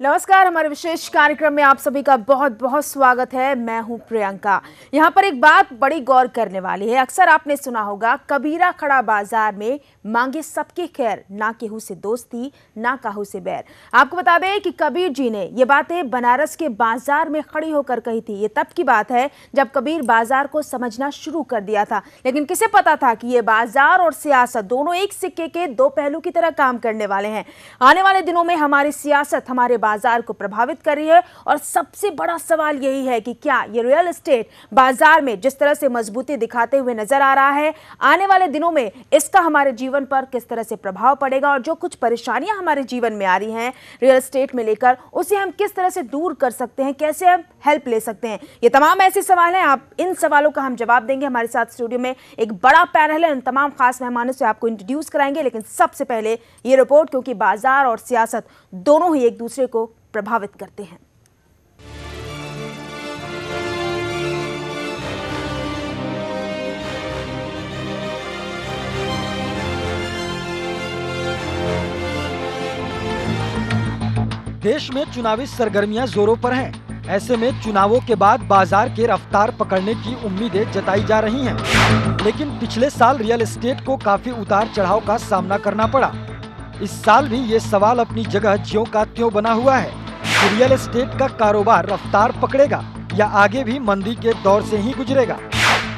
नमस्कार, हमारे विशेष कार्यक्रम में आप सभी का बहुत बहुत स्वागत है। मैं हूं प्रियंका। यहां पर एक बात बड़ी गौर करने वाली है। अक्सर आपने सुना होगा, कबीरा खड़ा बाजार में मांगे सबकी खैर, ना केहू से दोस्ती ना काहू से बैर। आपको बता दें कि कबीर जी ने ये बातें बनारस के बाजार में खड़ी होकर कही थी। ये तब की बात है जब कबीर बाजार को समझना शुरू कर दिया था। लेकिन किसे पता था कि ये बाजार और सियासत दोनों एक सिक्के के दो पहलू की तरह काम करने वाले हैं। आने वाले दिनों में हमारी सियासत हमारे बाजार को प्रभावित कर रही है और सबसे बड़ा सवाल यही है कि क्या ये रियल एस्टेट बाजार में जिस तरह से मजबूती दिखाते हुए नजर आ रहा है, आने वाले दिनों में इसका हमारे जीवन पर किस तरह से प्रभाव पड़ेगा और जो कुछ परेशानियां हमारे जीवन में आ रही हैं रियल एस्टेट में लेकर, उसे हम किस तरह से दूर कर सकते हैं, कैसे हम हेल्प ले सकते हैं। ये तमाम ऐसे सवाल हैं। आप इन सवालों का हम जवाब देंगे। हमारे साथ स्टूडियो में एक बड़ा पैनल है, इन तमाम खास मेहमानों से आपको इंट्रोड्यूस कराएंगे। लेकिन सबसे पहले ये रिपोर्ट, क्योंकि बाजार और सियासत दोनों ही एक दूसरे को प्रभावित करते हैं। देश में चुनावी सरगर्मियां जोरों पर हैं। ऐसे में चुनावों के बाद बाजार के रफ्तार पकड़ने की उम्मीदें जताई जा रही हैं। लेकिन पिछले साल रियल एस्टेट को काफी उतार चढ़ाव का सामना करना पड़ा। इस साल भी ये सवाल अपनी जगह ज्यों का त्यों बना हुआ है कि रियल एस्टेट का कारोबार रफ्तार पकड़ेगा या आगे भी मंदी के दौर से ही गुजरेगा।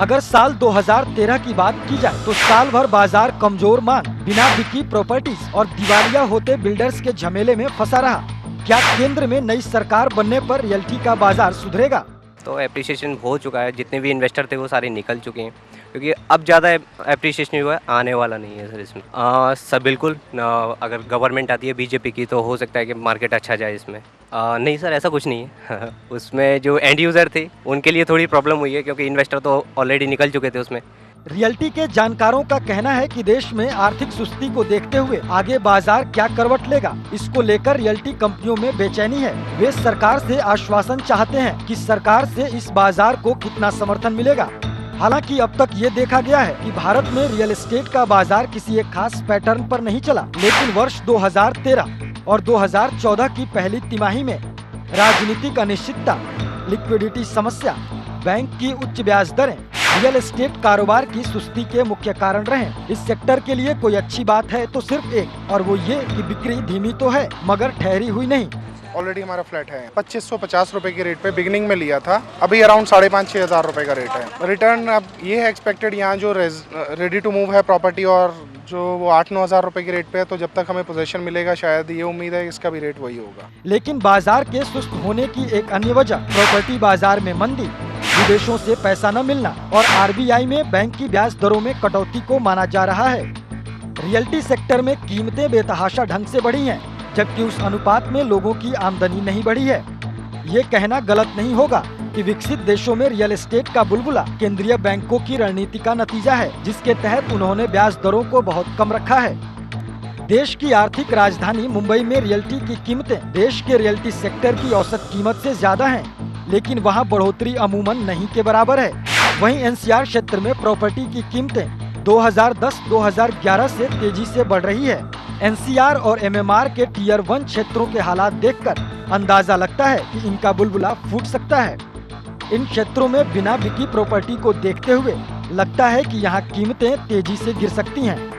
अगर साल 2013 की बात की जाए तो साल भर बाजार कमजोर मांग, बिना बिकी प्रॉपर्टीज और दिवालिया होते बिल्डर्स के झमेले में फंसा रहा। क्या केंद्र में नई सरकार बनने पर रियल्टी का बाजार सुधरेगा? तो एप्रिसिएशन हो चुका है, जितने भी इन्वेस्टर थे वो सारे निकल चुके हैं, क्योंकि अब ज़्यादा एप्रिसिएशन हुआ है, आने वाला नहीं है सर इसमें। सब बिल्कुल अगर गवर्नमेंट आती है बीजेपी की तो हो सकता है कि मार्केट अच्छा जाए इसमें। नहीं सर, ऐसा कुछ नहीं है। उसमें जो एंड यूज़र थे उनके लिए थोड़ी प्रॉब्लम हुई है, क्योंकि इन्वेस्टर तो ऑलरेडी निकल चुके थे उसमें। रियल्टी के जानकारों का कहना है कि देश में आर्थिक सुस्ती को देखते हुए आगे बाजार क्या करवट लेगा, इसको लेकर रियल्टी कंपनियों में बेचैनी है। वे सरकार से आश्वासन चाहते हैं कि सरकार से इस बाजार को कितना समर्थन मिलेगा। हालांकि अब तक ये देखा गया है कि भारत में रियल एस्टेट का बाजार किसी एक खास पैटर्न पर नहीं चला। लेकिन वर्ष 2013 और 2014 की पहली तिमाही में राजनीतिक अनिश्चितता, लिक्विडिटी समस्या, बैंक की उच्च ब्याज दरें रियल एस्टेट कारोबार की सुस्ती के मुख्य कारण रहे। इस सेक्टर के लिए कोई अच्छी बात है तो सिर्फ एक, और वो ये कि बिक्री धीमी तो है मगर ठहरी हुई नहीं। ऑलरेडी हमारा फ्लैट है 2550 रुपए के रेट पे बिगिनिंग में लिया था, अभी अराउंड 5,500-6 हज़ार रुपए का रेट है। रिटर्न अब ये है एक्सपेक्टेड, यहाँ जो रेडी टू मूव है प्रॉपर्टी और जो वो 8-9 हज़ार रुपए के रेट पे है, तो जब तक हमें पोजीशन मिलेगा शायद ये उम्मीद है इसका भी रेट वही होगा। लेकिन बाजार के सुस्त होने की एक अन्य वजह प्रॉपर्टी बाजार में मंदी, विदेशों से पैसा न मिलना और आरबीआई में बैंक की ब्याज दरों में कटौती को माना जा रहा है। रियल्टी सेक्टर में कीमतें बेतहाशा ढंग से बढ़ी हैं, जबकि उस अनुपात में लोगों की आमदनी नहीं बढ़ी है। ये कहना गलत नहीं होगा कि विकसित देशों में रियल एस्टेट का बुलबुला केंद्रीय बैंकों की रणनीति का नतीजा है, जिसके तहत उन्होंने ब्याज दरों को बहुत कम रखा है। देश की आर्थिक राजधानी मुंबई में रियल्टी की कीमतें देश के रियल्टी सेक्टर की औसत कीमत से ज्यादा हैं, लेकिन वहां बढ़ोतरी अमूमन नहीं के बराबर है। वहीं एनसीआर क्षेत्र में प्रॉपर्टी की कीमतें 2010-2011 से तेजी से बढ़ रही है। एनसीआर और एमएमआर के टियर 1 क्षेत्रों के हालात देखकर अंदाजा लगता है कि इनका बुलबुला फूट सकता है। इन क्षेत्रों में बिना बिकी प्रॉपर्टी को देखते हुए लगता है कि यहाँ कीमतें तेजी से गिर सकती हैं।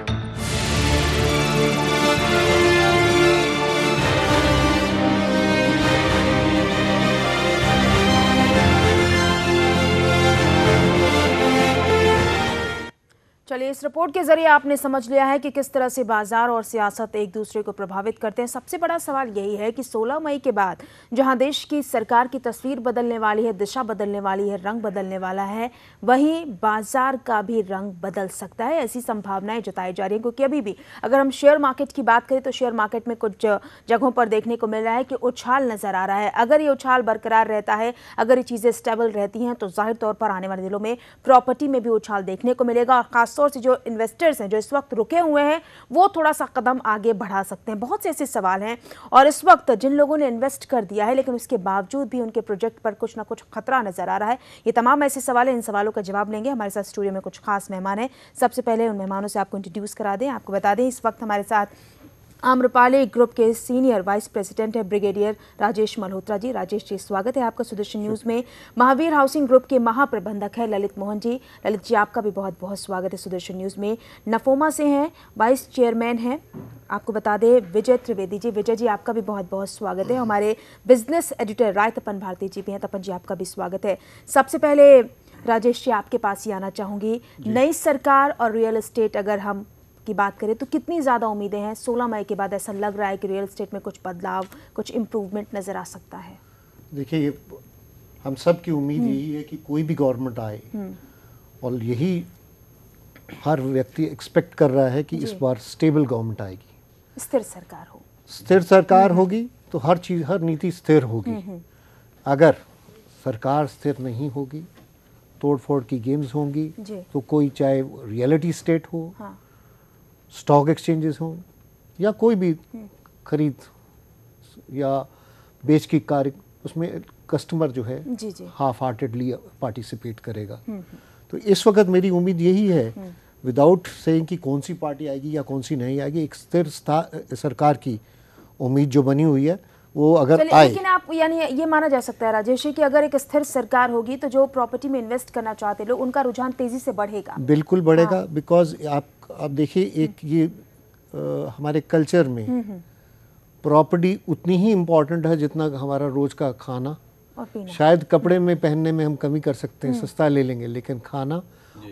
चलिए, इस रिपोर्ट के जरिए आपने समझ लिया है कि किस तरह से बाजार और सियासत एक दूसरे को प्रभावित करते हैं। सबसे बड़ा सवाल यही है कि 16 मई के बाद जहां देश की सरकार की तस्वीर बदलने वाली है, दिशा बदलने वाली है, रंग बदलने वाला है, वहीं बाजार का भी रंग बदल सकता है। ऐसी संभावनाएं जताई जा रही हैं, क्योंकि अभी भी अगर हम शेयर मार्केट की बात करें तो शेयर मार्केट में कुछ जगहों पर देखने को मिल रहा है कि उछाल नजर आ रहा है। अगर ये उछाल बरकरार रहता है, अगर ये चीजें स्टेबल रहती हैं, तो जाहिर तौर पर आने वाले दिनों में प्रॉपर्टी में भी उछाल देखने को मिलेगा। और खासतौर से जो इन्वेस्टर्स हैं जो इस वक्त रुके हुए हैं, वो थोड़ा सा कदम आगे बढ़ा सकते हैं। बहुत से ऐसे सवाल हैं, और इस वक्त जिन लोगों ने इन्वेस्ट कर दिया है लेकिन उसके बावजूद भी उनके प्रोजेक्ट पर कुछ ना कुछ खतरा नजर आ रहा है, ये तमाम ऐसे सवाल हैं। इन सवालों का जवाब लेंगे। हमारे साथ स्टूडियो में कुछ खास मेहमान हैं। सबसे पहले उन मेहमानों से आपको इंट्रोड्यूस करा दें। आपको बता दें इस वक्त हमारे साथ आम्रपाली ग्रुप के सीनियर वाइस प्रेसिडेंट है ब्रिगेडियर राजेश मल्होत्रा जी। राजेश जी, स्वागत है आपका सुदर्शन न्यूज में। महावीर हाउसिंग ग्रुप के महाप्रबंधक है ललित मोहन जी। ललित जी, आपका भी बहुत बहुत स्वागत है सुदर्शन न्यूज में। नफोमा से हैं वाइस चेयरमैन हैं, आपको बता दें, विजय त्रिवेदी जी। विजय जी, आपका भी बहुत बहुत स्वागत है। हमारे बिजनेस एडिटर राय तपन भारती जी भी हैं। तपन जी, आपका भी स्वागत है। सबसे पहले राजेश जी, आपके पास ही आना चाहूंगी। नई सरकार और रियल एस्टेट अगर हम की बात करें तो कितनी ज़्यादा उम्मीदें हैं? 16 मई के बाद ऐसा लग रहा है कि रियल एस्टेट में कुछ बदलाव, कुछ इम्प्रूवमेंट नज़र आ सकता है। देखिए, ये हम सब की उम्मीद यही है कि कोई भी गवर्नमेंट आए, और यही हर व्यक्ति एक्सपेक्ट कर रहा है कि इस बार स्टेबल गवर्नमेंट आएगी, स्थिर सरकार हो। स्थिर सरकार होगी तो हर चीज़, हर नीति स्थिर होगी। अगर सरकार स्थिर नहीं होगी, तोड़फोड़ की गेम्स होंगी, तो कोई, चाहे रियलिटी स्टेट हो, हाँ। स्टॉक एक्सचेंजेस हों, या कोई भी खरीद या बेच की कार्य, उसमें कस्टमर जो है हाफ हार्टेडली पार्टिसिपेट करेगा। तो इस वक्त मेरी उम्मीद यही है, विदाउट सेइंग कि कौन सी पार्टी आएगी या कौन सी नहीं आएगी, एक स्थिर सरकार की उम्मीद जो बनी हुई है वो अगर आए। लेकिन आप, यानी ये माना जा सकता है राजेश कि अगर एक स्थिर सरकार होगी तो जो प्रॉपर्टी में इन्वेस्ट करना चाहते लोग, उनका रुझान तेजी से बढ़ेगा। बिल्कुल बढ़ेगा। हाँ। बिकॉज आप देखिए, एक ये हमारे कल्चर में प्रॉपर्टी उतनी ही इम्पोर्टेंट है जितना हमारा रोज का खाना और पीना। शायद कपड़े में पहनने में हम कमी कर सकते हैं, सस्ता ले लेंगे, लेकिन खाना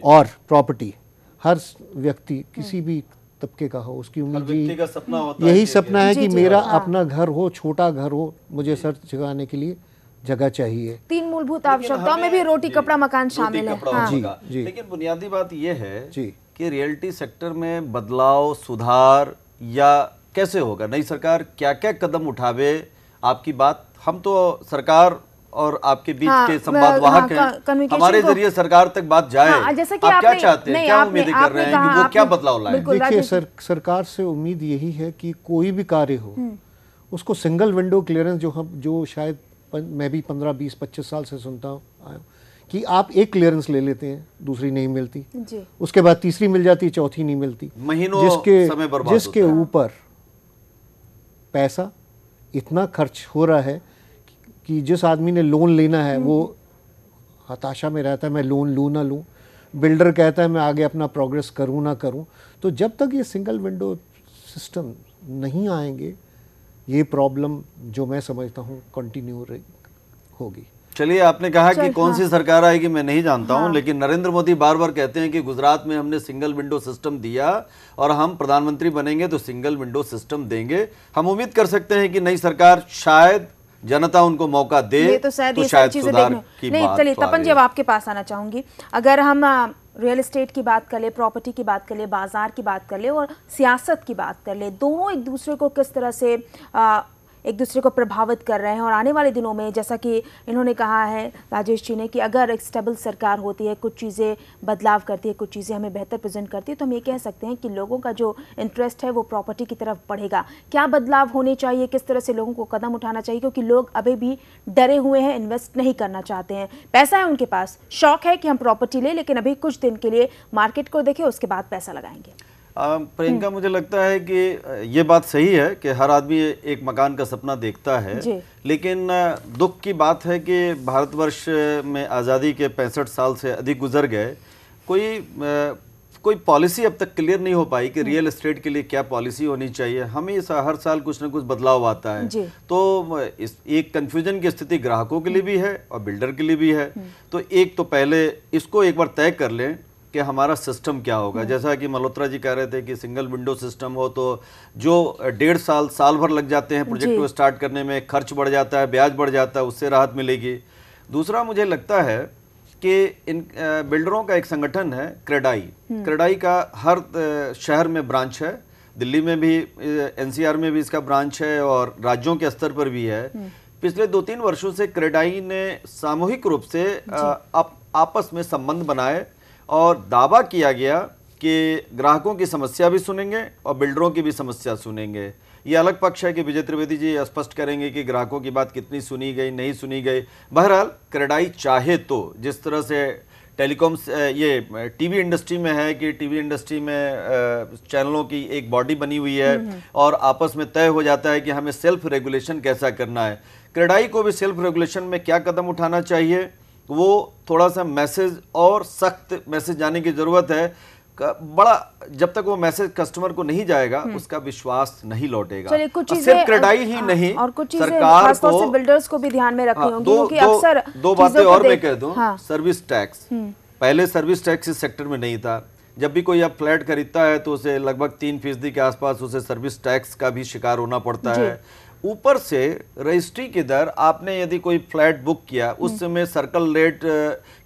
और प्रॉपर्टी हर व्यक्ति, किसी भी तबके का हो, उसकी उम्मीद का सपना होता यही है सपना है कि मेरा अपना घर हो, छोटा घर हो, मुझे सर जगाने के लिए जगह चाहिए। 3 मूलभूत आवश्यकताओं में भी रोटी, कपड़ा, मकान शामिल है। हाँ। जी। लेकिन बुनियादी बात यह है जी कि रियल्टी सेक्टर में बदलाव, सुधार या कैसे होगा? नई सरकार क्या क्या कदम उठावे? आपकी बात, हम तो सरकार और आपके बीच के संवाद वाहक हैं, हमारे जरिए सरकार तक बात जाए। जैसा कि आप क्या चाहते हैं, क्या उम्मीदें कर रहे हैं कि वो क्या बदलाव लाए? देखिए, सरकार से उम्मीद यही है कि कोई भी कार्य हो, उसको सिंगल विंडो क्लियरेंस, जो शायद मैं भी 15, 20, 25 साल से सुनता हूँ कि आप एक क्लियरेंस ले लेते हैं, दूसरी नहीं मिलती, उसके बाद तीसरी मिल जाती, चौथी नहीं मिलती, महीनों समय बर्बाद, जिसके ऊपर पैसा इतना खर्च हो रहा है कि जिस आदमी ने लोन लेना है वो हताशा में रहता है, मैं लोन लूँ ना लूँ। बिल्डर कहता है मैं आगे अपना प्रोग्रेस करूँ ना करूँ। तो जब तक ये सिंगल विंडो सिस्टम नहीं आएंगे, ये प्रॉब्लम जो मैं समझता हूँ कंटिन्यू होगी। चलिए, आपने कहा कि कौन सी सरकार आएगी मैं नहीं जानता हूं, लेकिन नरेंद्र मोदी बार बार कहते हैं कि गुजरात में हमने सिंगल विंडो सिस्टम दिया और हम प्रधानमंत्री बनेंगे तो सिंगल विंडो सिस्टम देंगे। हम उम्मीद कर सकते हैं कि नई सरकार, शायद जनता उनको मौका दे तो शायद सुधार की बात। चलिए तपन जी, अब आपके पास आना चाहूंगी। अगर हम रियल एस्टेट की बात कर ले, प्रॉपर्टी की बात कर ले, बाजार की बात कर ले और सियासत की बात कर ले, दोनों एक दूसरे को किस तरह से एक दूसरे को प्रभावित कर रहे हैं, और आने वाले दिनों में, जैसा कि इन्होंने कहा है राजेश जी ने, कि अगर एक स्टेबल सरकार होती है, कुछ चीज़ें बदलाव करती है, कुछ चीज़ें हमें बेहतर प्रेजेंट करती है, तो हम ये कह सकते हैं कि लोगों का जो इंटरेस्ट है वो प्रॉपर्टी की तरफ बढ़ेगा। क्या बदलाव होने चाहिए, किस तरह से लोगों को कदम उठाना चाहिए? क्योंकि लोग अभी भी डरे हुए हैं, इन्वेस्ट नहीं करना चाहते हैं। पैसा है उनके पास, शौक है कि हम प्रॉपर्टी लें, लेकिन अभी कुछ दिन के लिए मार्केट को देखें, उसके बाद पैसा लगाएंगे। प्रियंका, मुझे लगता है कि ये बात सही है कि हर आदमी एक मकान का सपना देखता है, लेकिन दुख की बात है कि भारतवर्ष में आज़ादी के 65 साल से अधिक गुजर गए, कोई पॉलिसी अब तक क्लियर नहीं हो पाई कि रियल एस्टेट के लिए क्या पॉलिसी होनी चाहिए। हमेशा हर साल कुछ ना कुछ बदलाव आता है, तो एक कंफ्यूजन की स्थिति ग्राहकों के लिए भी है और बिल्डर के लिए भी है। तो एक तो पहले इसको एक बार तय कर लें कि हमारा सिस्टम क्या होगा। जैसा कि मल्होत्रा जी कह रहे थे कि सिंगल विंडो सिस्टम हो तो जो 1.5 साल भर लग जाते हैं प्रोजेक्ट को स्टार्ट करने में, खर्च बढ़ जाता है, ब्याज बढ़ जाता है, उससे राहत मिलेगी। दूसरा, मुझे लगता है कि इन बिल्डरों का एक संगठन है क्रेडाई का हर शहर में ब्रांच है, दिल्ली में भी, एनसीआर में भी इसका ब्रांच है और राज्यों के स्तर पर भी है। पिछले 2-3 वर्षों से क्रेडाई ने सामूहिक रूप से आपस में संबंध बनाए और दावा किया गया कि ग्राहकों की समस्या भी सुनेंगे और बिल्डरों की भी समस्या सुनेंगे। ये अलग पक्ष है कि विजय त्रिवेदी जी स्पष्ट करेंगे कि ग्राहकों की बात कितनी सुनी गई, नहीं सुनी गई। बहरहाल क्रेडाई चाहे तो जिस तरह से टेलीकॉम्स ये टीवी इंडस्ट्री में है कि टीवी इंडस्ट्री में चैनलों की एक बॉडी बनी हुई है और आपस में तय हो जाता है कि हमें सेल्फ रेगुलेशन कैसा करना है। क्रेडाई को भी सेल्फ रेगुलेशन में क्या कदम उठाना चाहिए, वो थोड़ा सा मैसेज और सख्त मैसेज जाने की ज़रूरत है। बड़ा जब तक वो मैसेज कस्टमर को नहीं जाएगा उसका विश्वास नहीं लौटेगा। कुछ सिर्फ क्रेडाई ही नहीं, और कुछ सरकार को बिल्डर्स को भी ध्यान में रखनी होगी क्योंकि अक्सर दो बातें और मैं कह दूं। सर्विस टैक्स, पहले सर्विस टैक्स इस सेक्टर में नहीं था। जब भी कोई अब फ्लैट खरीदता है तो उसे लगभग 3% के आसपास उसे सर्विस टैक्स का भी शिकार होना पड़ता है। ऊपर से रजिस्ट्री की दर, आपने यदि कोई फ्लैट बुक किया उस समय सर्कल रेट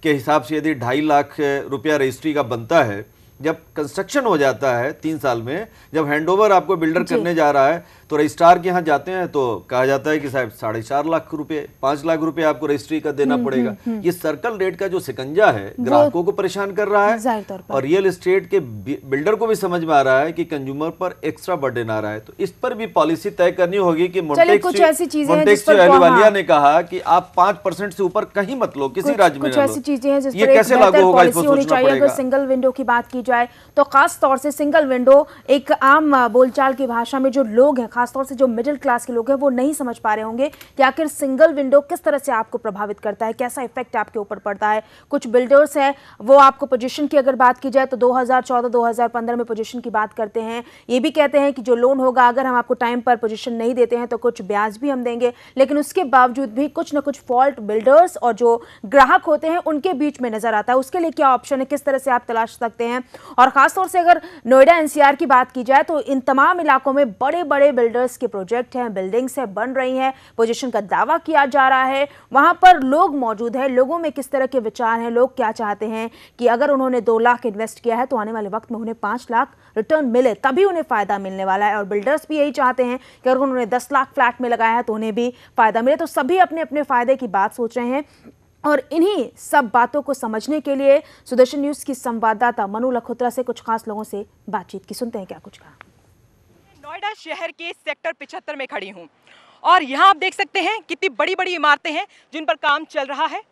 के हिसाब से यदि 2.5 लाख रुपया रजिस्ट्री का बनता है, जब कंस्ट्रक्शन हो जाता है 3 साल में, जब हैंडओवर आपको बिल्डर करने जा रहा है तो रजिस्ट्रार के यहाँ जाते हैं तो कहा जाता है कि साहब 4.5 लाख रुपए, 5 लाख रुपए आपको रजिस्ट्री का देना पड़ेगा। ये सर्कल रेट का जो सिकंजा है ग्राहकों को परेशान कर रहा है और रियल एस्टेट के बिल्डर को भी समझ में आ रहा है कि कंज्यूमर पर एक्स्ट्रा बर्डन आ रहा है। तो इस पर भी पॉलिसी तय करनी होगी कि मोंटेक्सो अहलूवालिया ने कहा कि आप 5% से ऊपर कहीं मत लो, किसी राज्य में। कुछ ऐसी चीजें हैं जिस पर ये कैसे लागू होगा, इसको सोचना पड़ेगा। अगर सिंगल विंडो की बात की जाए तो खास तौर से सिंगल विंडो एक आम बोलचाल की भाषा में जो लोग हैं, खासतौर से जो मिडिल क्लास के लोग हैं, वो नहीं समझ पा रहे होंगे कि आखिर सिंगल विंडो किस तरह से आपको प्रभावित करता है, कैसा इफेक्ट आपके ऊपर पड़ता है। कुछ बिल्डर्स हैं वो आपको पोजीशन की अगर बात की जाए तो 2014-2015 में पोजीशन की बात करते हैं। ये भी कहते हैं कि जो लोन होगा अगर हम आपको टाइम पर पोजीशन नहीं देते हैं तो कुछ ब्याज भी हम देंगे, लेकिन उसके बावजूद भी कुछ ना कुछ फॉल्ट बिल्डर्स और जो ग्राहक होते हैं उनके बीच में नजर आता है। उसके लिए क्या ऑप्शन है, किस तरह से आप तलाश सकते हैं। और खासतौर से अगर नोएडा एनसीआर की बात की जाए तो इन तमाम इलाकों में बड़े बड़े बिल्डर्स के प्रोजेक्ट हैं, बिल्डिंग्स हैं, बन रही हैं, पोजीशन का दावा किया जा रहा है। वहां पर लोग मौजूद हैं, लोगों में किस तरह के विचार हैं, लोग क्या चाहते हैं कि अगर उन्होंने 2 लाख इन्वेस्ट किया है तो आने वाले वक्त में उन्हें 5 लाख रिटर्न मिले, तभी उन्हें फायदा मिलने वाला है। और बिल्डर्स भी यही चाहते हैं कि अगर उन्होंने 10 लाख फ्लैट में लगाया है तो उन्हें भी फायदा मिले। तो सभी अपने अपने फायदे की बात सोच रहे हैं और इन्हीं सब बातों को समझने के लिए सुदर्शन न्यूज की संवाददाता मनु लखोत्रा से कुछ खास लोगों से बातचीत की, सुनते हैं क्या कुछ कहा। नोएडा शहर के सेक्टर 75 में खड़ी हूं और यहां आप देख सकते हैं कितनी बड़ी बड़ी इमारतें हैं जिन पर काम चल रहा है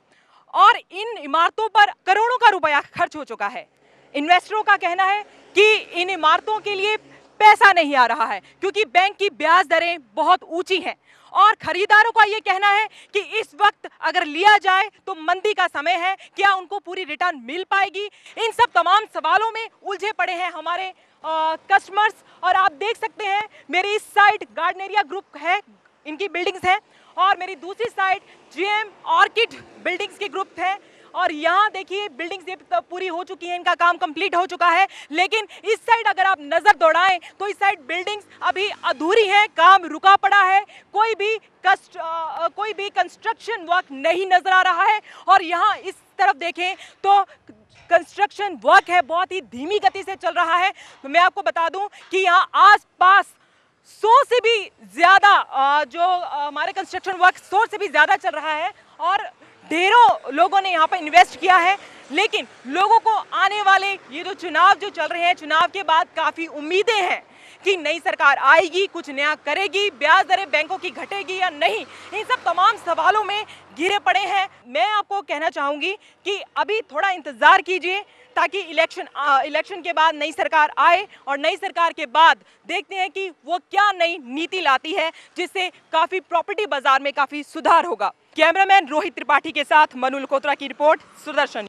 और इन इमारतों पर करोड़ों का रुपया खर्च हो चुका है। इन्वेस्टरों का कहना है कि इन इमारतों के लिए पैसा नहीं आ रहा है क्योंकि बैंक की ब्याज दरें बहुत ऊंची हैं और खरीदारों का ये कहना है कि इस वक्त अगर लिया जाए तो मंदी का समय है, क्या उनको पूरी रिटर्न मिल पाएगी। इन सब तमाम सवालों में उलझे पड़े हैं हमारे कस्टमर्स। और आप देख सकते हैं मेरी इस साइड गार्डनेरिया ग्रुप है, इनकी बिल्डिंग्स हैं और मेरी दूसरी साइड जीएम ऑर्किड बिल्डिंग्स के ग्रुप है और यहाँ देखिए बिल्डिंग्स ये पूरी हो चुकी हैं, इनका काम कंप्लीट हो चुका है। लेकिन इस साइड अगर आप नजर दौड़ाएं तो इस साइड बिल्डिंग्स अभी अधूरी हैं, काम रुका पड़ा है, कोई भी कंस्ट्रक्शन वर्क नहीं नजर आ रहा है। और यहाँ इस तरफ देखें तो कंस्ट्रक्शन वर्क है, बहुत ही धीमी गति से चल रहा है। तो मैं आपको बता दूं कि यहाँ आसपास 100 से भी ज्यादा जो हमारे कंस्ट्रक्शन वर्क 100 से भी ज्यादा चल रहा है और ढेरों लोगों ने यहाँ पर इन्वेस्ट किया है। लेकिन लोगों को आने वाले ये जो चुनाव जो चल रहे हैं, चुनाव के बाद काफी उम्मीदें हैं कि नई सरकार आएगी, कुछ नया करेगी, ब्याज दरें बैंकों की घटेगी या नहीं। इन सब तमाम सवालों में घिरे पड़े हैं। मैं आपको कहना चाहूंगी कि अभी थोड़ा इंतजार कीजिए ताकि इलेक्शन के बाद नई सरकार आए और नई सरकार के बाद देखते हैं कि वो क्या नई नीति लाती है जिससे काफी प्रॉपर्टी बाजार में काफी सुधार होगा। कैमरामैन रोहित त्रिपाठी के साथ मनु लखोत्रा की रिपोर्ट, सुदर्शन।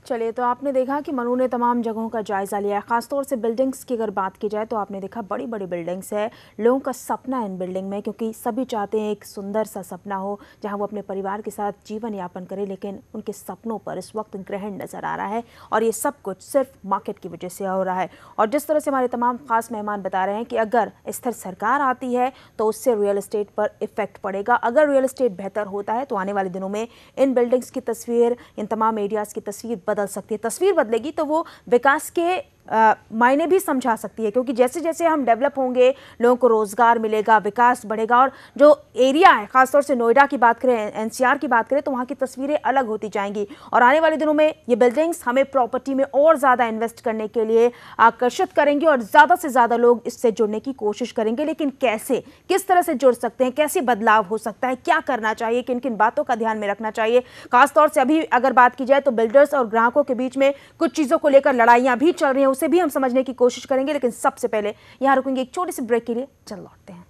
चलिए, तो आपने देखा कि मनु ने तमाम जगहों का जायजा लिया है। खासतौर से बिल्डिंग्स की अगर बात की जाए तो आपने देखा बड़ी बड़ी बिल्डिंग्स है, लोगों का सपना है इन बिल्डिंग में, क्योंकि सभी चाहते हैं एक सुंदर सा सपना हो जहां वो अपने परिवार के साथ जीवन यापन करें। लेकिन उनके सपनों पर इस वक्त ग्रहण नज़र आ रहा है और ये सब कुछ सिर्फ मार्केट की वजह से हो रहा है। और जिस तरह से हमारे तमाम खास मेहमान बता रहे हैं कि अगर स्थिर सरकार आती है तो उससे रियल एस्टेट पर इफेक्ट पड़ेगा। अगर रियल एस्टेट बेहतर होता है तो आने वाले दिनों में इन बिल्डिंग्स की तस्वीर, इन तमाम एरियाज़ की तस्वीर बदल सकती है। तस्वीर बदलेगी तो वो विकास के मायने भी समझा सकती है, क्योंकि जैसे जैसे हम डेवलप होंगे लोगों को रोजगार मिलेगा, विकास बढ़ेगा, और जो एरिया है खासतौर से नोएडा की बात करें, एनसीआर की बात करें, तो वहाँ की तस्वीरें अलग होती जाएंगी। और आने वाले दिनों में ये बिल्डिंग्स हमें प्रॉपर्टी में और ज़्यादा इन्वेस्ट करने के लिए आकर्षित करेंगे और ज़्यादा से ज़्यादा लोग इससे जुड़ने की कोशिश करेंगे। लेकिन कैसे, किस तरह से जुड़ सकते हैं, कैसे बदलाव हो सकता है, क्या करना चाहिए, किन किन बातों का ध्यान में रखना चाहिए। खासतौर से अभी अगर बात की जाए तो बिल्डर्स और ग्राहकों के बीच में कुछ चीज़ों को लेकर लड़ाइयाँ भी चल रही हैं, उसे भी हम समझने की कोशिश करेंगे। लेकिन सबसे पहले यहाँ रुकेंगे एक छोटे से ब्रेक के लिए, चल लौटते हैं।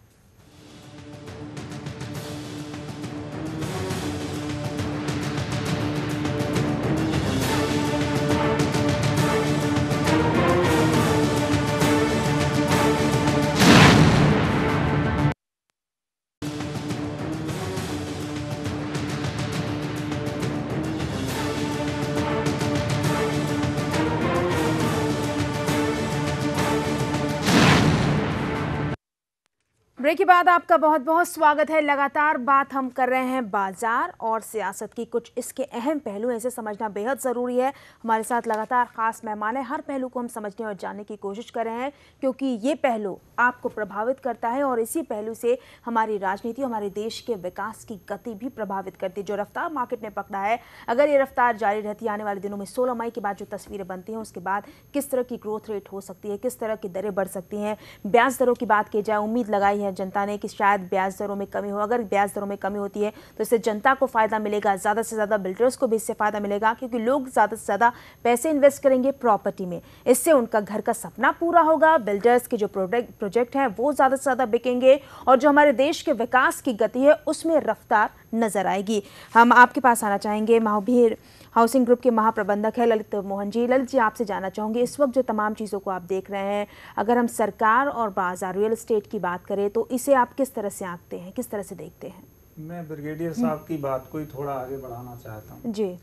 ब्रेक के बाद आपका बहुत बहुत स्वागत है। लगातार बात हम कर रहे हैं बाजार और सियासत की, कुछ इसके अहम पहलू हैं, इसे समझना बेहद ज़रूरी है। हमारे साथ लगातार खास मेहमान है, हर पहलू को हम समझने और जानने की कोशिश कर रहे हैं, क्योंकि ये पहलू आपको प्रभावित करता है और इसी पहलू से हमारी राजनीति, हमारे देश के विकास की गति भी प्रभावित करती है। जो रफ्तार मार्केट ने पकड़ा है, अगर ये रफ्तार जारी रहती है आने वाले दिनों में 16 मई के बाद जो तस्वीरें बनती हैं, उसके बाद किस तरह की ग्रोथ रेट हो सकती है, किस तरह की दरें बढ़ सकती हैं। ब्याज दरों की बात की जाए, उम्मीद लगाई है जनता ने कि शायद ब्याज दरों में कमी हो। अगर ब्याज दरों में कमी होती है तो इससे जनता को फायदा मिलेगा, ज़्यादा से ज़्यादा बिल्डर्स को भी इससे फायदा मिलेगा, क्योंकि लोग ज़्यादा से ज़्यादा पैसे इन्वेस्ट करेंगे प्रॉपर्टी में। इससे उनका घर का सपना पूरा होगा, बिल्डर्स के जो प्रोजेक्ट हैं वो ज़्यादा से ज़्यादा बिकेंगे और जो हमारे देश के विकास की गति है उसमें रफ्तार नजर आएगी। हम आपके पास आना चाहेंगे, महावीर हाउसिंग ग्रुप के महाप्रबंधक है ललित मोहन जी। ललित जी, आपसे जानना चाहूँगी, इस वक्त जो तमाम चीज़ों को आप देख रहे हैं, अगर हम सरकार और बाजार रियल एस्टेट की बात करें तो इसे आप किस तरह से आंकते हैं, किस तरह से देखते हैं? मैं ब्रिगेडियर साहब की बात को ही थोड़ा आगे बढ़ाना चाहता हूँ जी।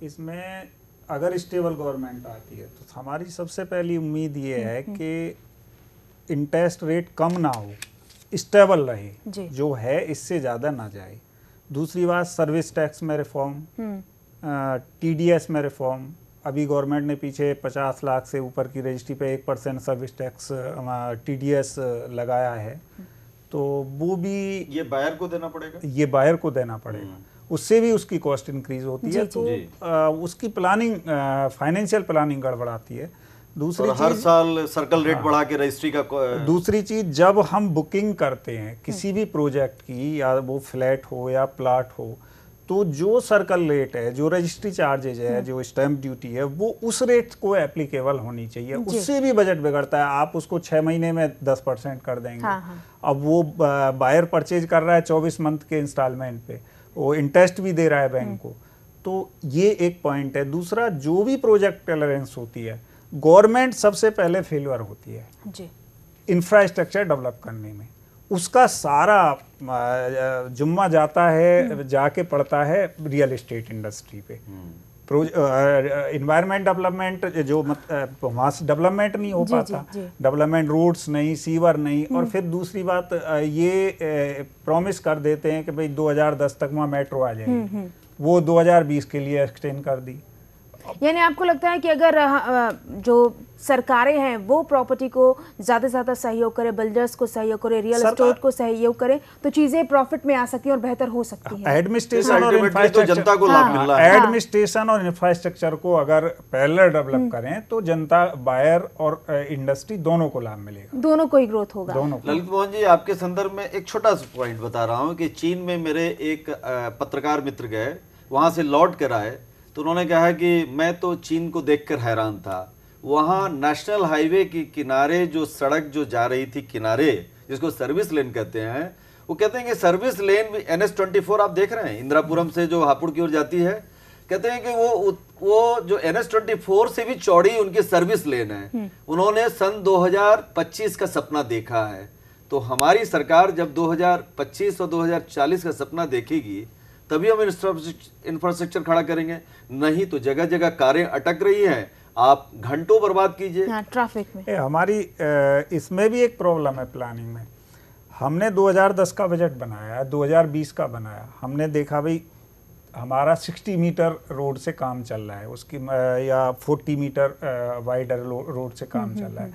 इसमें अगर स्टेबल गवर्नमेंट आती है तो हमारी सबसे पहली उम्मीद ये है कि इंटरेस्ट रेट कम ना हो, स्टेबल रहे, जो है इससे ज़्यादा ना जाए। दूसरी बात, सर्विस टैक्स में रिफॉर्म, टीडीएस में रिफॉर्म। अभी गवर्नमेंट ने पीछे 50 लाख से ऊपर की रजिस्ट्री पे 1% सर्विस टैक्स टीडीएस लगाया है, तो वो भी ये बायर को देना पड़ेगा, ये बायर को देना पड़ेगा, उससे भी उसकी कॉस्ट इंक्रीज होती है, तो उसकी प्लानिंग, फाइनेंशियल प्लानिंग गड़बड़ाती है। दूसरी हर साल सर्कल रेट बढ़ा के रजिस्ट्री का दूसरी चीज, जब हम बुकिंग करते हैं किसी भी प्रोजेक्ट की, या वो फ्लैट हो या प्लाट हो, तो जो सर्कल रेट है, जो रजिस्ट्री चार्जेज है, जो स्टैंप ड्यूटी है, वो उस रेट को एप्लीकेबल होनी चाहिए। उससे भी बजट बिगड़ता है। आप उसको 6 महीने में 10% कर देंगे। अब वो बायर परचेज कर रहा है 24 मंथ के इंस्टॉलमेंट पे, वो इंटरेस्ट भी दे रहा है बैंक को, तो ये एक पॉइंट है। दूसरा, जो भी प्रोजेक्ट टॉलरेंस होती है, गवर्नमेंट सबसे पहले फेल्यूर होती है इंफ्रास्ट्रक्चर डेवलप करने में। उसका सारा जुम्मा जाता है, जाके पड़ता है रियल एस्टेट इंडस्ट्री पे। इन्वायरमेंट डेवलपमेंट, जो वहाँ से डेवलपमेंट नहीं हो पाता, डेवलपमेंट, रोड्स नहीं, सीवर नहीं। और फिर दूसरी बात, ये प्रॉमिस कर देते हैं कि भाई 2010 तक वहाँ मेट्रो आ जाएगी, वो 2020 के लिए एक्सटेंड कर दी। यानी आपको लगता है कि अगर जो सरकारें हैं वो प्रॉपर्टी को ज़्यादा से ज़्यादा सहयोग करें, बिल्डर्स को सहयोग करें, रियल एस्टेट को सहयोग करें, तो चीज़ें प्रॉफिट में आ सकती हैं और बेहतर हो सकती हैं। एडमिनिस्ट्रेशन और इंफ्रास्ट्रक्चर, जनता को लाभ मिल रहा है। एडमिनिस्ट्रेशन और इंफ्रास्ट्रक्चर को अगर पैरेलल डेवलप करें तो जनता, बायर और इंडस्ट्री दोनों को लाभ मिलेगा, दोनों को ही ग्रोथ होगा। ललित मोहन जी, आपके संदर्भ में एक छोटा सा पॉइंट बता रहा हूँ कि चीन में मेरे एक पत्रकार मित्र गए, वहाँ से लौट कर आए, तो उन्होंने कहा कि मैं तो चीन को देखकर हैरान था। वहाँ नेशनल हाईवे के किनारे जो सड़क जो जा रही थी किनारे, जिसको सर्विस लेन कहते हैं, वो कहते हैं कि सर्विस लेन भी NH24 आप देख रहे हैं, इंदिरापुरम से जो हापुड़ की ओर जाती है, कहते हैं कि वो जो NH24 से भी चौड़ी उनकी सर्विस लेन है। उन्होंने सन 2025 का सपना देखा है। तो हमारी सरकार जब 2025 और 2040 का सपना देखेगी तभी हम इंफ्रास्ट्रक्चर खड़ा करेंगे, नहीं तो जगह जगह कारें अटक रही हैं, आप घंटों बर्बाद कीजिए ट्रैफिक में। हमारी इसमें भी एक प्रॉब्लम है प्लानिंग में। हमने 2010 का बजट बनाया, 2020 का बनाया, हमने देखा भाई हमारा 60 मीटर रोड से काम चल रहा है उसकी, या 40 मीटर वाइडर रोड से काम चल रहा है।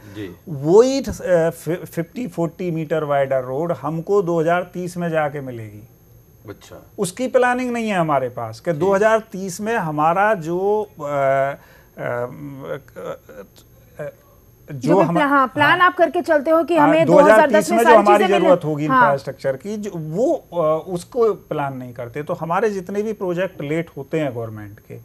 वही 50-40 मीटर वाइडर रोड हमको 2030 में जाके मिलेगी। अच्छा, उसकी प्लानिंग नहीं है हमारे पास कि 2030 में हमारा जो प्लान आप करके चलते हो कि हमें 2030 में जो हमारी जरूरत होगी हाँ, इंफ्रास्ट्रक्चर की, वो उसको प्लान नहीं करते। तो हमारे जितने भी प्रोजेक्ट लेट होते हैं गवर्नमेंट के,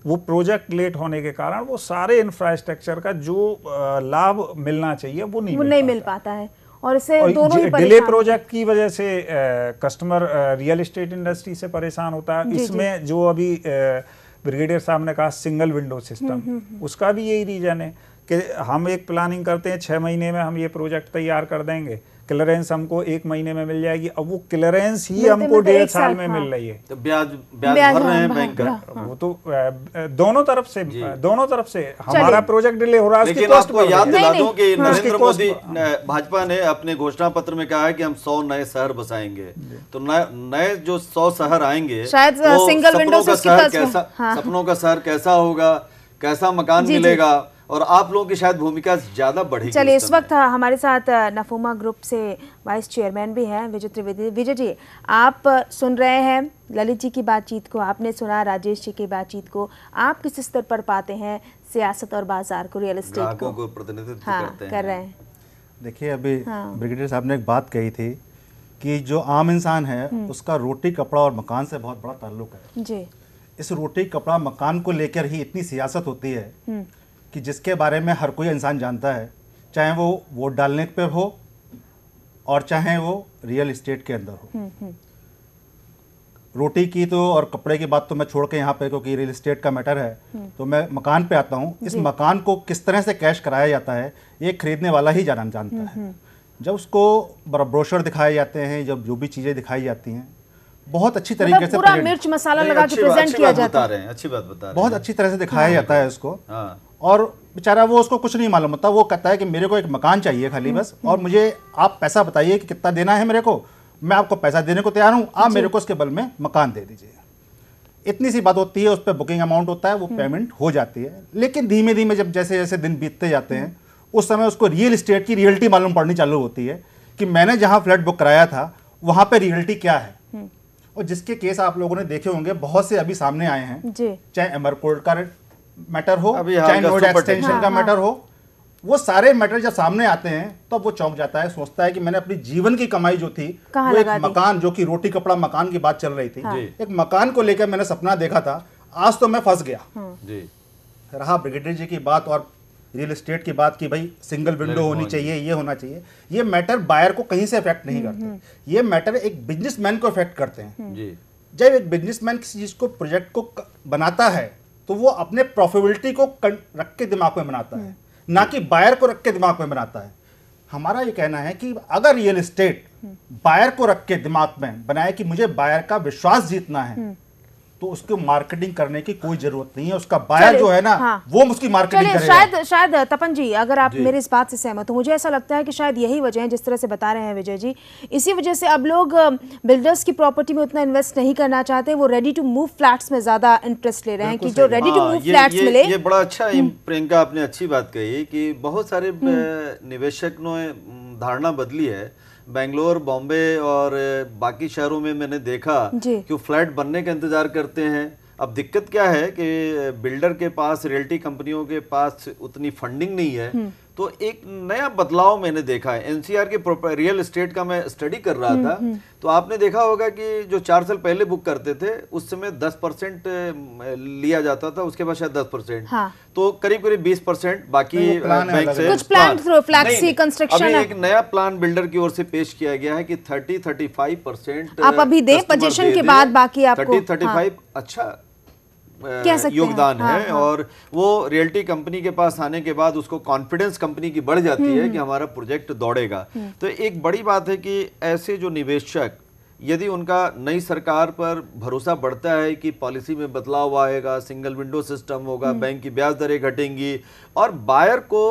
वो प्रोजेक्ट लेट होने के कारण वो सारे इंफ्रास्ट्रक्चर का जो लाभ मिलना चाहिए वो नहीं मिल पाता है। और इससे दोनों ही डिले प्रोजेक्ट की वजह से कस्टमर रियल एस्टेट इंडस्ट्री से परेशान होता है। इसमें जो अभी ब्रिगेडियर साहब ने कहा सिंगल विंडो सिस्टम, उसका भी यही रीजन है कि हम एक प्लानिंग करते हैं 6 महीने में हम ये प्रोजेक्ट तैयार कर देंगे, क्लियरेंस हमको 1 महीने में मिल जाएगी। अब वो क्लियरेंस ही हमको 1.5 साल में मिल रही है। तो ब्याज भर रहे हैं बैंक का। वो तो दोनों तरफ से हमारा प्रोजेक्ट डिले हो रहा है। लेकिन आपको याद दिला दूं कि नरेंद्र मोदी भाजपा ने अपने घोषणा पत्र में कहा है कि हम 100 नए शहर बसाएंगे। तो नए जो 100 शहर आएंगे, शायद सिंगल विंडो सपनों का शहर कैसा होगा, कैसा मकान मिलेगा, और आप लोगों की शायद भूमिका ज्यादा बढ़ेगी। चलिए, इस वक्त हमारे साथ नफूमा ग्रुप से वाइस चेयरमैन भी हैं विजय त्रिवेदी। विजय जी, आप सुन रहे हैं ललित जी की बातचीत को, आपने सुना राजेश जी की बातचीत को। आप किस स्तर पर पाते हैं सियासत और बाजार को, रियल एस्टेट को प्रतिनिधित्व कर रहे हैं? देखिए, अभी ब्रिगेडियर साहब ने एक बात कही थी कि जो आम इंसान है उसका रोटी कपड़ा और मकान से बहुत बड़ा ताल्लुक है जी। इस रोटी कपड़ा मकान को लेकर ही इतनी सियासत होती है कि जिसके बारे में हर कोई इंसान जानता है, चाहे वो वोट डालने पर हो और चाहे वो रियल एस्टेट के अंदर हो। रोटी की तो और कपड़े की बात तो मैं छोड़ के यहाँ पे, क्योंकि रियल एस्टेट का मैटर है, तो मैं मकान पे आता हूँ। इस मकान को किस तरह से कैश कराया जाता है ये खरीदने वाला ही जानता है। जब उसको ब्रोशर दिखाए जाते हैं, जब जो भी चीज़ें दिखाई जाती हैं, बहुत अच्छी तरीके से पूरा मिर्च मसाला लगा के प्रेजेंट किया जाता है। अच्छी बात बता रहे हैं, बहुत अच्छी तरह से दिखाया जाता है उसको। और बेचारा वो, उसको कुछ नहीं मालूम होता, वो कहता है कि मेरे को एक मकान चाहिए खाली बस, और मुझे आप पैसा बताइए कि कितना देना है मेरे को, मैं आपको पैसा देने को तैयार हूँ, आप मेरे को उसके बल में मकान दे दीजिए। इतनी सी बात होती है, उस पर बुकिंग अमाउंट होता है, वो पेमेंट हो जाती है। लेकिन धीमे धीमे जब जैसे जैसे दिन बीतते जाते हैं, उस समय उसको रियल एस्टेट की रियलिटी मालूम पड़नी चालू होती है कि मैंने जहाँ फ्लैट बुक कराया था वहाँ पे रियलिटी क्या है। और जिसके केस आप लोगों ने देखे होंगे, बहुत से अभी सामने आए हैं, चाहे एमरकोर्ट का मैटर हो, चाहे नोएडा एक्सटेंशन का मैटर हो, वो सारे मैटर जब सामने आते हैं तो वो चौंक जाता है, सोचता है कि मैंने अपनी जीवन की कमाई जो थी, वो एक मकान, जो कि रोटी कपड़ा मकान की बात चल रही थी, एक मकान को लेकर मैंने सपना देखा था, आज तो मैं फंस गया। रहा ब्रिगेडियर जी की बात और रियल एस्टेट की बात की भाई सिंगल विंडो होनी चाहिए, ये होना चाहिए, ये मैटर बायर को कहीं से इफेक्ट नहीं करते। ये मैटर एक बिजनेसमैन को इफेक्ट करते हैं। जब एक बिजनेसमैन किसी चीज को, प्रोजेक्ट को बनाता है, तो वो अपने प्रॉफिटेबिलिटी को रख के दिमाग में बनाता है, ना कि बायर को रख के दिमाग में बनाता है। हमारा ये कहना है कि अगर रियल एस्टेट बायर को रख के दिमाग में बनाए कि मुझे बायर का विश्वास जीतना है, तो उसको मार्केटिंग करने की कोई जरूरत नहीं है। उसका बायर जो है ना, वो उसकी मार्केटिंग करेगा। शायद तपन जी, अगर आप मेरी इस बात से सहमत हो, मुझे ऐसा लगता है कि शायद यही वजह है, जिस तरह से बता रहे हैं विजय जी, इसी वजह से अब लोग बिल्डर्स की प्रॉपर्टी में उतना इन्वेस्ट नहीं करना चाहते, वो रेडी टू मूव फ्लैट्स में ज्यादा इंटरेस्ट ले रहे हैं कि जो रेडी टू मूव फ्लैट्स मिले। ये बड़ा अच्छा, प्रियंका आपने अच्छी बात कही कि बहुत सारे निवेशक ने धारणा बदली है। बेंगलोर, बॉम्बे और बाकी शहरों में मैंने देखा कि वो फ्लैट बनने का इंतजार करते हैं। अब दिक्कत क्या है कि बिल्डर के पास, रियल्टी कंपनियों के पास उतनी फंडिंग नहीं है, तो एक नया बदलाव मैंने देखा है। एनसीआर के रियल एस्टेट का मैं स्टडी कर रहा था, तो आपने देखा होगा कि जो 4 साल पहले बुक करते थे उस समय 10% लिया जाता था, उसके बाद शायद 10%, तो करीब करीब 20% बाकी बैंक से। कुछ प्लान थ्रू फ्लैक्सी कंस्ट्रक्शन अभी एक नया प्लान बिल्डर की ओर से पेश किया गया है कि 30-35% आप अभी दे पोजीशन के बाद बाकी आपको 30-35 अच्छा योगदान है। और वो रियल्टी कंपनी के पास आने के बाद उसको कॉन्फिडेंस कंपनी की बढ़ जाती है कि हमारा प्रोजेक्ट दौड़ेगा। तो एक बड़ी बात है कि ऐसे जो निवेशक, यदि उनका नई सरकार पर भरोसा बढ़ता है कि पॉलिसी में बदलाव आएगा, सिंगल विंडो सिस्टम होगा, बैंक की ब्याज दरें घटेंगी और बायर को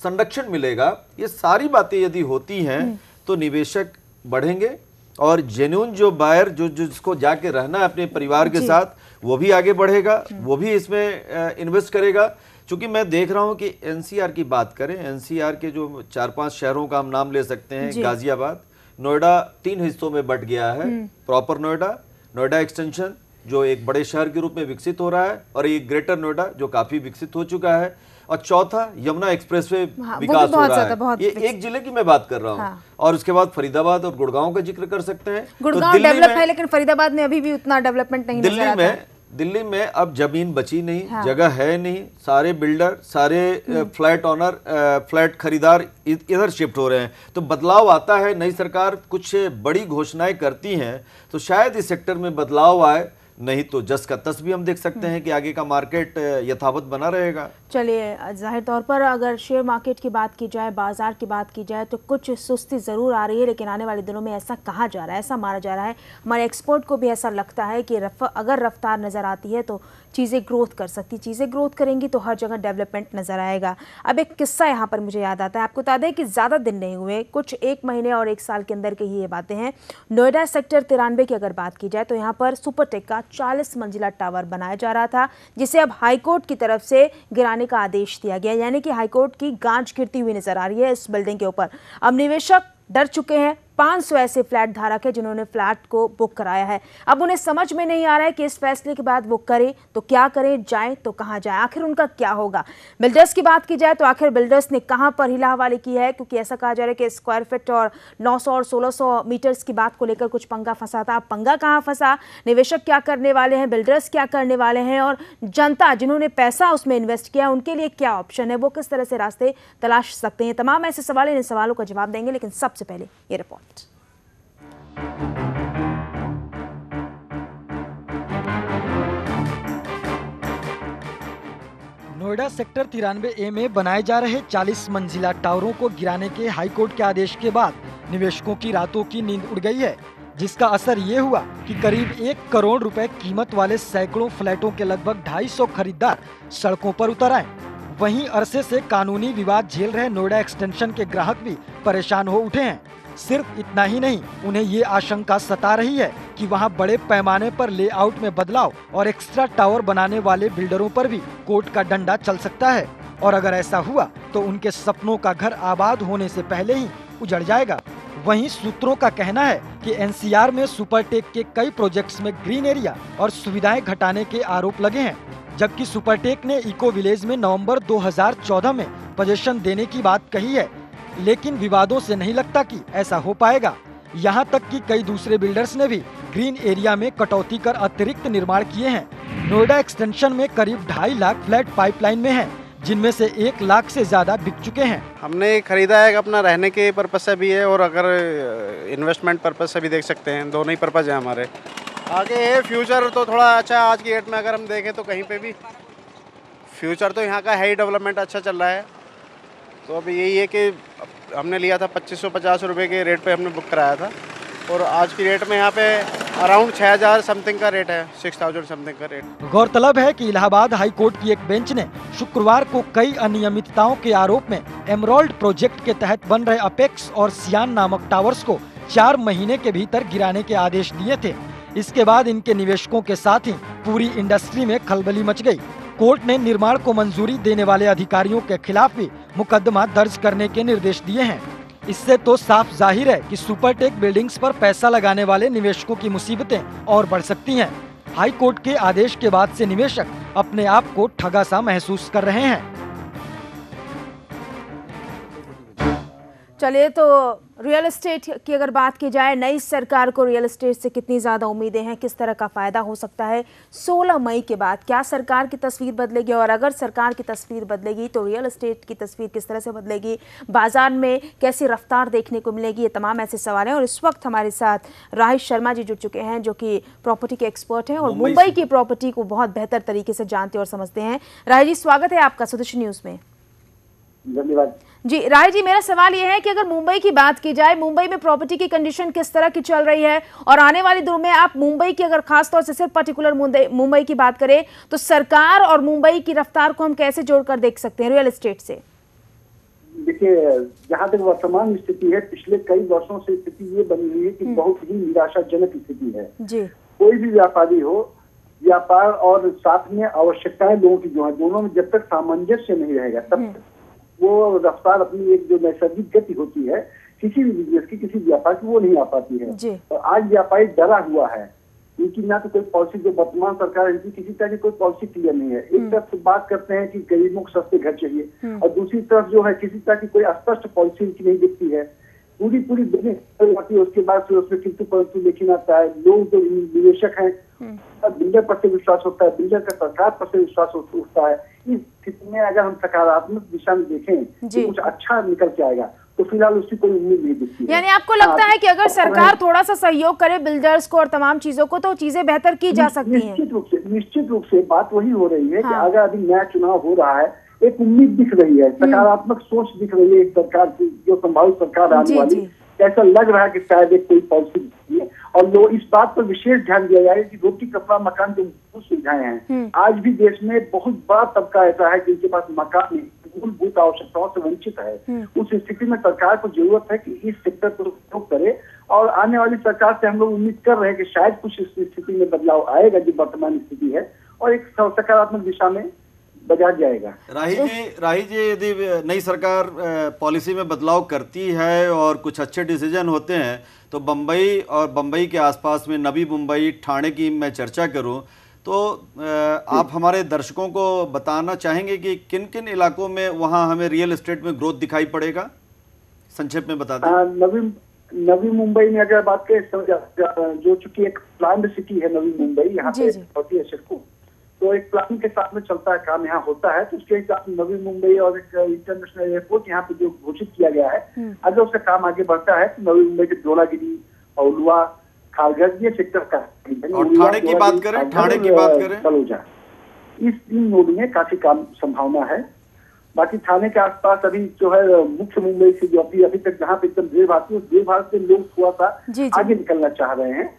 संरक्षण मिलेगा, ये सारी बातें यदि होती हैं तो निवेशक बढ़ेंगे और जेन्युइन जो बायर जो जिसको जाके रहना है अपने परिवार के साथ, वो भी आगे बढ़ेगा, वो भी इसमें इन्वेस्ट करेगा। क्योंकि मैं देख रहा हूं कि एनसीआर की बात करें, एनसीआर के जो 4-5 शहरों का हम नाम ले सकते हैं, गाजियाबाद, नोएडा 3 हिस्सों में बट गया है। प्रॉपर नोएडा, नोएडा एक्सटेंशन जो एक बड़े शहर के रूप में विकसित हो रहा है, और एक ग्रेटर नोएडा जो काफी विकसित हो चुका है, और चौथा यमुना एक्सप्रेसवे विकास हो रहा है। ये एक जिले की मैं बात कर रहा हूँ। और उसके बाद फरीदाबाद और गुड़गांव का जिक्र कर सकते हैं। गुड़गांव डेवलप है, लेकिन फरीदाबाद में अभी भी उतना डेवलपमेंट नहीं नजर आता है। दिल्ली में अब जमीन बची नहीं, जगह है नहीं, सारे बिल्डर, सारे फ्लैट ऑनर, फ्लैट खरीदार इधर शिफ्ट हो रहे हैं। तो बदलाव आता है, नई सरकार कुछ बड़ी घोषणाएं करती हैं तो शायद इस सेक्टर में बदलाव आए, नहीं तो जस का तस भी हम देख सकते हैं कि आगे का मार्केट यथावत बना रहेगा। चलिए, जाहिर तौर पर अगर शेयर मार्केट की बात की जाए, बाजार की बात की जाए, तो कुछ सुस्ती ज़रूर आ रही है, लेकिन आने वाले दिनों में ऐसा कहा जा रहा है, ऐसा माना जा रहा है, हमारे एक्सपर्ट को भी ऐसा लगता है कि अगर रफ्तार नज़र आती है तो चीज़ें ग्रोथ कर सकती, चीज़ें ग्रोथ करेंगी तो हर जगह डेवलपमेंट नज़र आएगा। अब एक किस्सा यहाँ पर मुझे याद आता है, आपको बता दें कि ज़्यादा दिन नहीं हुए, कुछ 1 महीने और 1 साल के अंदर की ही ये बातें हैं। नोएडा सेक्टर 93 की अगर बात की जाए तो यहाँ पर सुपरटेक का 40 मंजिला टावर बनाया जा रहा था, जिसे अब हाईकोर्ट की तरफ से गिराने का आदेश दिया गया, यानी कि हाईकोर्ट की गांच गिरती हुई नजर आ रही है इस बिल्डिंग के ऊपर। अब निवेशक डर चुके हैं, 500 ऐसे फ्लैट धारक है जिन्होंने फ्लैट को बुक कराया है। अब उन्हें समझ में नहीं आ रहा है कि इस फैसले के बाद वो करें तो क्या करें, जाएं तो कहां जाएं, आखिर उनका क्या होगा। बिल्डर्स की बात की जाए तो आखिर बिल्डर्स ने कहां पर हिला हवाली की है, क्योंकि ऐसा कहा जा रहा है कि स्क्वायर फीट और 900 और 1600 मीटर्स की बात को लेकर कुछ पंगा फंसा था। पंगा कहां फंसा, निवेशक क्या करने वाले हैं, बिल्डर्स क्या करने वाले हैं, और जनता जिन्होंने पैसा उसमें इन्वेस्ट किया उनके लिए क्या ऑप्शन है, वो किस तरह से रास्ते तलाश सकते हैं। तमाम ऐसे सवाल, इन सवालों का जवाब देंगे, लेकिन सबसे पहले ये रिपोर्ट। नोएडा सेक्टर 93A में बनाए जा रहे 40 मंजिला टावरों को गिराने के हाईकोर्ट के आदेश के बाद निवेशकों की रातों की नींद उड़ गई है, जिसका असर ये हुआ कि करीब 1 करोड़ रुपए कीमत वाले सैकड़ों फ्लैटों के लगभग 250 खरीदार सड़कों पर उतर आए। वहीं अरसे से कानूनी विवाद झेल रहे नोएडा एक्सटेंशन के ग्राहक भी परेशान हो उठे हैं। सिर्फ इतना ही नहीं, उन्हें ये आशंका सता रही है कि वहां बड़े पैमाने पर लेआउट में बदलाव और एक्स्ट्रा टावर बनाने वाले बिल्डरों पर भी कोर्ट का डंडा चल सकता है, और अगर ऐसा हुआ तो उनके सपनों का घर आबाद होने से पहले ही उजड़ जाएगा। वहीं सूत्रों का कहना है कि एनसीआर में सुपरटेक के कई प्रोजेक्ट्स में ग्रीन एरिया और सुविधाएं घटाने के आरोप लगे हैं, जबकि सुपरटेक ने इको विलेज में नवंबर 2014 में पोजीशन देने की बात कही है, लेकिन विवादों से नहीं लगता कि ऐसा हो पाएगा। यहाँ तक कि कई दूसरे बिल्डर्स ने भी ग्रीन एरिया में कटौती कर अतिरिक्त निर्माण किए हैं। नोएडा एक्सटेंशन में करीब 2.5 लाख फ्लैट पाइपलाइन में हैं, जिनमें से 1 लाख से ज्यादा बिक चुके हैं। हमने खरीदा है अपना रहने के पर्पज से भी है, और अगर इन्वेस्टमेंट पर्पज से भी देख सकते हैं, दोनों ही पर्पज है हमारे। आगे फ्यूचर तो थोड़ा अच्छा, आज की डेट में अगर हम देखें तो कहीं पे भी फ्यूचर तो यहाँ का है ही, डेवलपमेंट अच्छा चल रहा है। तो अभी यही है कि हमने लिया था 2550 रुपये के रेट पे हमने बुक कराया था, और आज की रेट में यहाँ पे अराउंड 6000 समथिंग का रेट है, 6000 समथिंग का रेट। गौरतलब है कि इलाहाबाद हाई कोर्ट की एक बेंच ने शुक्रवार को कई अनियमितताओं के आरोप में एमराल्ड प्रोजेक्ट के तहत बन रहे अपेक्स और सियान नामक टावर्स को 4 महीने के भीतर गिराने के आदेश दिए थे। इसके बाद इनके निवेशकों के साथ ही पूरी इंडस्ट्री में खलबली मच गई। कोर्ट ने निर्माण को मंजूरी देने वाले अधिकारियों के खिलाफ भी मुकदमा दर्ज करने के निर्देश दिए हैं। इससे तो साफ जाहिर है कि सुपरटेक बिल्डिंग्स पर पैसा लगाने वाले निवेशकों की मुसीबतें और बढ़ सकती हैं। हाई कोर्ट के आदेश के बाद से निवेशक अपने आप को ठगा सा महसूस कर रहे हैं। चलिए, तो रियल एस्टेट की अगर बात की जाए, नई सरकार को रियल एस्टेट से कितनी ज़्यादा उम्मीदें हैं, किस तरह का फ़ायदा हो सकता है 16 मई के बाद, क्या सरकार की तस्वीर बदलेगी, और अगर सरकार की तस्वीर बदलेगी तो रियल एस्टेट की तस्वीर किस तरह से बदलेगी, बाजार में कैसी रफ्तार देखने को मिलेगी, ये तमाम ऐसे सवाल हैं। और इस वक्त हमारे साथ राहिश शर्मा जी जुड़ चुके हैं, जो कि प्रॉपर्टी के एक्सपर्ट हैं और मुंबई की प्रॉपर्टी को बहुत बेहतर तरीके से जानते और समझते हैं। राहिश जी, स्वागत है आपका स्वदेशी न्यूज़ में। धन्यवाद जी। राय जी, मेरा सवाल यह है कि अगर मुंबई की बात की जाए, मुंबई में प्रॉपर्टी की कंडीशन किस तरह की चल रही है, और आने वाले दिनों में आप मुंबई की अगर खास तौर से सिर्फ पर्टिकुलर मुंबई की बात करें तो सरकार और मुंबई की रफ्तार को हम कैसे जोड़कर देख सकते हैं रियल एस्टेट से? देखिए, जहाँ तक वर्तमान स्थिति है, पिछले कई वर्षों से स्थिति ये बनी हुई है कि बहुत ही निराशाजनक स्थिति है जी। कोई भी व्यापारी हो, व्यापार और साथ में आवश्यकताएं लोगों की जो है, दोनों में जब तक सामंजस्य नहीं रहेगा तब तक वो रफ्तार अपनी एक जो नैसर्गिक गति होती है किसी भी बिजनेस की, किसी व्यापार की, वो नहीं आ पाती है। तो आज व्यापारी डरा हुआ है क्योंकि ना तो कोई पॉलिसी, जो वर्तमान सरकार है इनकी किसी तरह की कोई पॉलिसी क्लियर नहीं है। एक तरफ से बात करते हैं कि गरीबों को सस्ते घर चाहिए और दूसरी तरफ जो है किसी तरह की कोई स्पष्ट पॉलिसी इनकी नहीं दिखती है। पूरी बिजनेस जाती है, उसके बाद फिर उसमें किंतु परंतु लेकिन आता है। लोग जो निवेशक हैं बिल्डर पर से विश्वास होता है, बिल्डर का सरकार पर से विश्वास उठता है। इस स्थिति में अगर हम सकारात्मक दिशा में देखें तो कुछ अच्छा निकल के आएगा, तो फिलहाल उसकी कोई उम्मीद नहीं दिखती है। यानी आपको लगता है कि अगर सरकार थोड़ा सा सहयोग करे बिल्डर्स को और तमाम चीजों को तो चीजें बेहतर की जा सकती हैं? निश्चित रूप से बात वही हो रही है कि अगर अभी नया चुनाव हो रहा है, एक उम्मीद दिख रही है, सकारात्मक सोच दिख रही है एक सरकार की, जो संभावित सरकार आने वाली। ऐसा लग रहा है कि शायद एक कोई पॉलिसी है और लोग इस बात पर विशेष ध्यान दिया जाए कि रोटी कपड़ा मकान जो सुविधाएं हैं, आज भी देश में बहुत बड़ा तबका ऐसा है जिनके पास मकान नहीं, मूलभूत आवश्यकताओं से वंचित है। उस स्थिति में सरकार को जरूरत है कि इस सेक्टर पर उपयोग करे और आने वाली सरकार से हम लोग उम्मीद कर रहे हैं कि शायद कुछ इस स्थिति में बदलाव आएगा जो वर्तमान स्थिति है और एक सकारात्मक दिशा में बदल जाएगा। राही जी, यदि नई सरकार पॉलिसी में बदलाव करती है और कुछ अच्छे डिसीजन होते हैं तो बम्बई और बम्बई के आसपास में नवी मुंबई, ठाणे की मैं चर्चा करूं तो आप हमारे दर्शकों को बताना चाहेंगे कि किन किन इलाकों में वहां हमें रियल एस्टेट में ग्रोथ दिखाई पड़ेगा? संक्षेप में बता दें। नवी मुंबई में अगर बात करें, जो चूंकि एक प्लान्ड सिटी है नवी मुंबई, यहाँ पे होती है सिर्फ तो एक प्लानिंग के साथ में चलता है काम, यहाँ होता है। तो उसके हिसाब से नवी मुंबई और एक इंटरनेशनल एयरपोर्ट यहाँ पे जो घोषित किया गया है, अगर उसका काम आगे बढ़ता है तो नवी मुंबई के धौलागिरी, औलुआ, खालघर, ये सेक्टर का और ठाणे की बात करें तलोजा, इस 3 नोड में काफी काम संभावना है। बाकी थाने के आसपास अभी जो है मुख्य मुंबई से जो अभी तक जहाँ पे एकदम भीड़ भाड़ से लोग थोड़ा सा आगे निकलना चाह रहे हैं,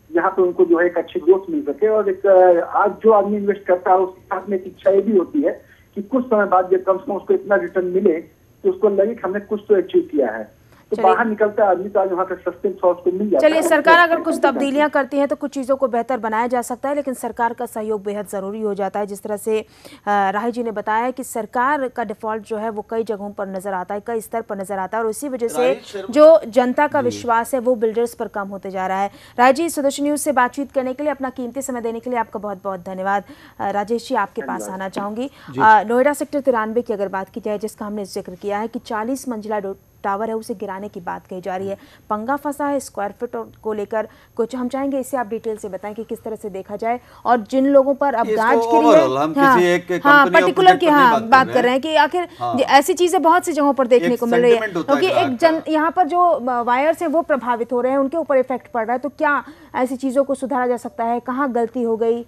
यहाँ पे उनको जो है एक अच्छी ग्रोथ मिल सके। और एक आज जो आदमी इन्वेस्ट करता है उसके साथ में एक इच्छा ये भी होती है कि कुछ समय बाद जब कम से कम उसको इतना रिटर्न मिले तो उसको लगे कि हमने कुछ तो अचीव किया है। तो बाहर निकलता है आदमी तो आज वहाँ पे सस्ते सॉस को मिल जाता है। चलिए, सरकार अगर कुछ तब्दीलियां करती है तो कुछ चीज़ों को बेहतर बनाया जा सकता है, लेकिन सरकार का सहयोग बेहद ज़रूरी हो जाता है। जिस तरह से राही जी ने बताया कि सरकार का डिफॉल्ट जो है वो कई जगहों पर नजर आता है, कई स्तर पर नजर आता है और इसी वजह से जो जनता का विश्वास है वो बिल्डर्स पर कम होते जा रहा है। राही जी, स्वदेशी न्यूज़ से बातचीत करने के लिए, अपना कीमती समय देने के लिए आपका बहुत बहुत धन्यवाद। राजेश जी, आपके पास आना चाहूँगी। नोएडा सेक्टर 93 की अगर बात की जाए, जिसका हमने जिक्र किया है कि 40 मंजिला टावर है उसे गिराने की बात कही जा रही है, पंगा फंसा है स्क्वायर फीट को लेकर। कुछ हम चाहेंगे इससे आप डिटेल से बताएं कि किस तरह से देखा जाए और जिन लोगों पर अब गाज गिरी है, पर्टिकुलर की बात कर रहे हैं कि आखिर ऐसी चीजें बहुत सी जगहों पर देखने को मिल रही है क्योंकि एक यहाँ पर जो वायर्स हैं वो प्रभावित हो रहे हैं, उनके ऊपर इफेक्ट पड़ रहा है। तो क्या ऐसी चीजों को सुधारा जा सकता है? कहाँ गलती हो गई?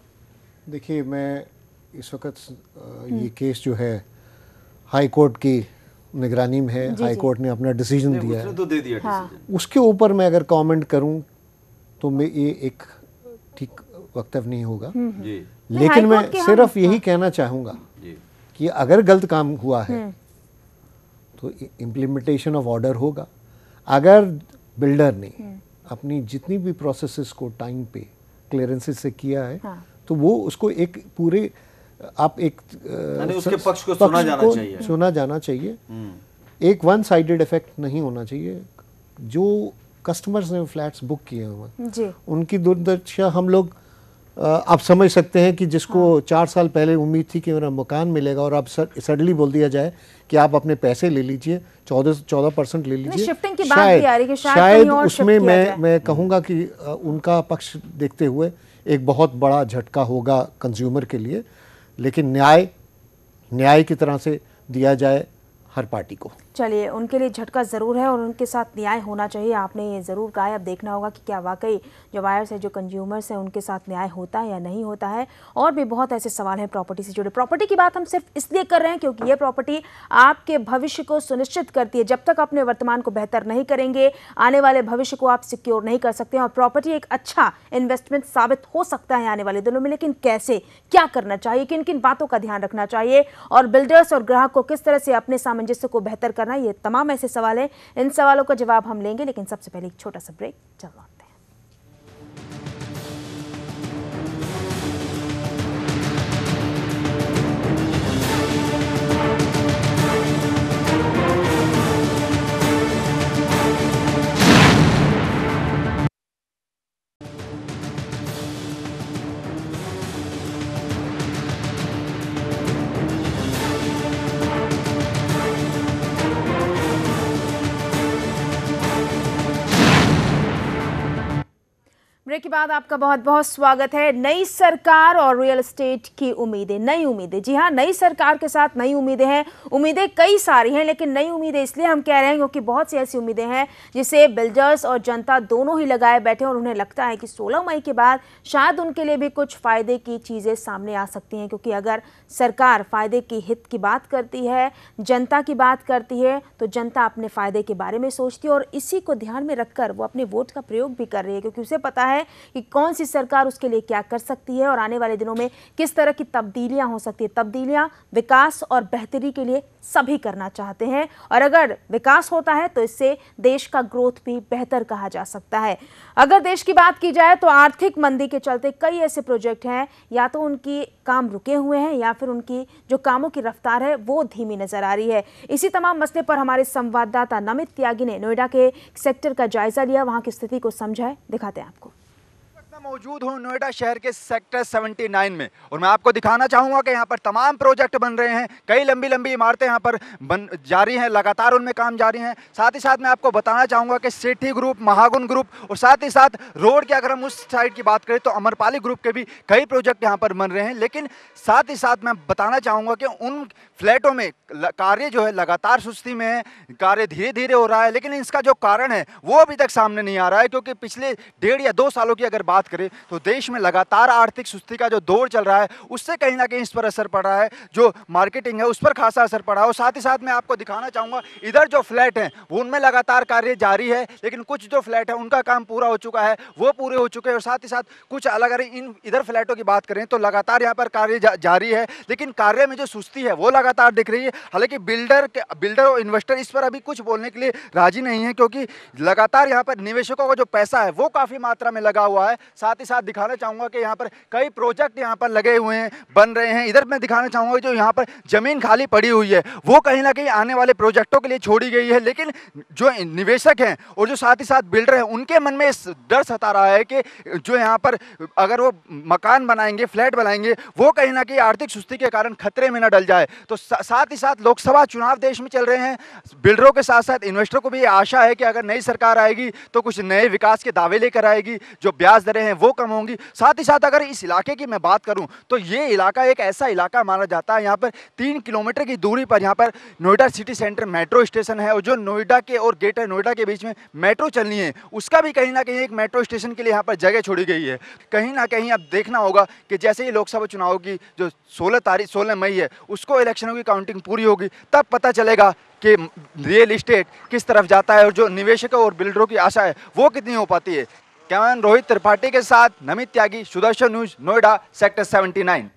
देखिए, मैं इस वक्त ये केस जो है हाई कोर्ट की निगरानी में है, हाई कोर्ट ने अपना डिसीजन दिया है, तो दे दिया डिसीजन। उसके ऊपर मैं अगर कमेंट करूं तो मैं ये एक ठीक वक्तव्य नहीं होगा जी। लेकिन मैं सिर्फ यही कहना चाहूँगा कि अगर गलत काम हुआ है तो इम्प्लीमेंटेशन ऑफ ऑर्डर होगा। अगर बिल्डर ने अपनी जितनी भी प्रोसेसेस को टाइम पे क्लियरेंसेस से किया है तो वो उसको एक पूरे आप एक उसके पक्ष को सुना जाना चाहिए। एक वन साइडेड इफेक्ट नहीं होना चाहिए। जो कस्टमर्स ने फ्लैट्स बुक किए हुए उनकी दुर्दशा हम लोग आप समझ सकते हैं कि जिसको 4 साल पहले उम्मीद थी कि मेरा मकान मिलेगा और अब सडनली बोल दिया जाए कि आप अपने पैसे ले लीजिए, 14% ले लीजिए। शायद उसमें मैं कहूँगा कि उनका पक्ष देखते हुए एक बहुत बड़ा झटका होगा कंज्यूमर के लिए। लेकिन न्याय की तरह से दिया जाए हर पार्टी को। चलिए, उनके लिए झटका ज़रूर है और उनके साथ न्याय होना चाहिए। आपने ये ज़रूर कहा है, अब देखना होगा कि क्या वाकई जो वायर्स है, जो कंज्यूमर्स हैं, उनके साथ न्याय होता है या नहीं होता है। और भी बहुत ऐसे सवाल हैं प्रॉपर्टी से जुड़े। प्रॉपर्टी की बात हम सिर्फ इसलिए कर रहे हैं क्योंकि ये प्रॉपर्टी आपके भविष्य को सुनिश्चित करती है। जब तक अपने वर्तमान को बेहतर नहीं करेंगे, आने वाले भविष्य को आप सिक्योर नहीं कर सकते हैं। और प्रॉपर्टी एक अच्छा इन्वेस्टमेंट साबित हो सकता है आने वाले दिनों में, लेकिन कैसे, क्या करना चाहिए, किन किन बातों का ध्यान रखना चाहिए और बिल्डर्स और ग्राहक को किस तरह से अपने सामंजस्य को बेहतर करना करना, ये तमाम ऐसे सवाल हैं, इन सवालों का जवाब हम लेंगे, लेकिन सबसे पहले एक छोटा सा ब्रेक चलवा। ब्रेक के बाद आपका बहुत बहुत स्वागत है। नई सरकार और रियल एस्टेट की उम्मीदें, नई उम्मीदें। जी हाँ, नई सरकार के साथ नई उम्मीदें हैं। उम्मीदें कई सारी हैं, लेकिन नई उम्मीदें इसलिए हम कह रहे हैं क्योंकि बहुत सी ऐसी उम्मीदें हैं जिसे बिल्डर्स और जनता दोनों ही लगाए बैठे हैं और उन्हें लगता है कि 16 मई के बाद शायद उनके लिए भी कुछ फ़ायदे की चीज़ें सामने आ सकती हैं। क्योंकि अगर सरकार फ़ायदे की हित की बात करती है, जनता की बात करती है, तो जनता अपने फ़ायदे के बारे में सोचती है और इसी को ध्यान में रखकर वो अपने वोट का प्रयोग भी कर रही है, क्योंकि उसे पता है कि कौन सी सरकार उसके लिए क्या कर सकती है और आने वाले दिनों में किस तरह की तब्दीलियां हो सकती है। तब्दीलियां विकास और बेहतरी के लिए सभी करना चाहते हैं और अगर विकास होता है तो इससे देश का ग्रोथ भी बेहतर कहा जा सकता है। अगर देश की बात की जाए तो आर्थिक मंदी के चलते कई ऐसे प्रोजेक्ट हैं, या तो उनकी काम रुके हुए हैं या फिर उनकी जो कामों की रफ्तार है वो धीमी नजर आ रही है। इसी तमाम मसले पर हमारे संवाददाता नमित त्यागी ने नोएडा के सेक्टर का जायजा लिया, वहां की स्थिति को समझा है, दिखाते हैं आपको। मौजूद हूँ नोएडा शहर के सेक्टर 79 में और मैं आपको दिखाना चाहूँगा कि यहाँ पर तमाम प्रोजेक्ट बन रहे हैं। कई लंबी लंबी इमारतें यहाँ पर बन जारी हैं, लगातार उनमें काम जारी हैं। साथ ही साथ मैं आपको बताना चाहूँगा कि सेठी ग्रुप, महागुन ग्रुप और साथ ही साथ रोड के अगर हम उस साइड की बात करें तो अमरपाली ग्रुप के भी कई प्रोजेक्ट यहाँ पर बन रहे हैं। लेकिन साथ ही साथ मैं बताना चाहूँगा कि उन फ्लैटों में कार्य जो है लगातार सुस्ती में है, कार्य धीरे धीरे हो रहा है, लेकिन इसका जो कारण है वो अभी तक सामने नहीं आ रहा है। क्योंकि पिछले 1.5 या 2 सालों की अगर बात करें तो देश में लगातार आर्थिक सुस्ती का जो दौर चल रहा है उससे कहीं ना कहीं इस पर असर पड़ रहा है, जो मार्केटिंग है उस पर खासा असर पड़ा है। और साथ ही साथ मैं आपको दिखाना चाहूँगा इधर जो फ्लैट हैं वो उनमें लगातार कार्य जारी है, लेकिन कुछ जो फ्लैट है उनका काम पूरा हो चुका है, वो पूरे हो चुके हैं। और साथ ही साथ कुछ अलग अगर इन इधर फ्लैटों की बात करें तो लगातार यहाँ पर कार्य जारी है, लेकिन कार्य में जो सुस्ती है वो लगातार दिख रही है। हालांकि बिल्डर और इन्वेस्टर इस पर अभी कुछ बोलने के लिए राजी नहीं है, क्योंकि लगातार यहाँ पर निवेशकों का जो पैसा है वो काफ़ी मात्रा में लगा हुआ है। साथ ही साथ दिखाना चाहूँगा कि यहाँ पर कई प्रोजेक्ट यहाँ पर लगे हुए हैं, बन रहे हैं। इधर मैं दिखाना चाहूँगा जो यहाँ पर ज़मीन खाली पड़ी हुई है वो कहीं ना कहीं आने वाले प्रोजेक्टों के लिए छोड़ी गई है, लेकिन जो निवेशक हैं और जो साथ ही साथ बिल्डर हैं उनके मन में इस डर सता रहा है कि जो यहाँ पर अगर वो मकान बनाएंगे, फ्लैट बनाएंगे, वो कहीं ना कहीं आर्थिक सुस्ती के कारण खतरे में न डल जाए। तो साथ ही साथ लोकसभा चुनाव देश में चल रहे हैं, बिल्डरों के साथ साथ इन्वेस्टर को भी आशा है कि अगर नई सरकार आएगी तो कुछ नए विकास के दावे लेकर आएगी, जो ब्याज दरें हैं वो कम होंगी। साथ ही साथ अगर इस इलाके की मैं बात करूं तो ये इलाका एक ऐसा इलाका माना जाता है, यहाँ पर 3 किलोमीटर की दूरी पर यहाँ पर Noida city centre metro station है और जो नोएडा के और ग्रेटर नोएडा के बीच में मेट्रो चलनी है उसका भी कहीं ना कहीं एक मेट्रो स्टेशन के लिए यहाँ पर जगह छोड़ी गई है। कहीं ना कहीं अब देखना होगा कि जैसे ही लोकसभा चुनाव की जो 16 मई है उसको इलेक्शनों की काउंटिंग पूरी होगी, तब पता चलेगा कि रियल इस्टेट किस तरफ जाता है और जो निवेशकों और बिल्डरों की आशा है वो कितनी हो पाती है। कैमरामैन रोहित त्रिपाठी के साथ नमित त्यागी, सुदर्शन न्यूज, नोएडा, सेक्टर 79।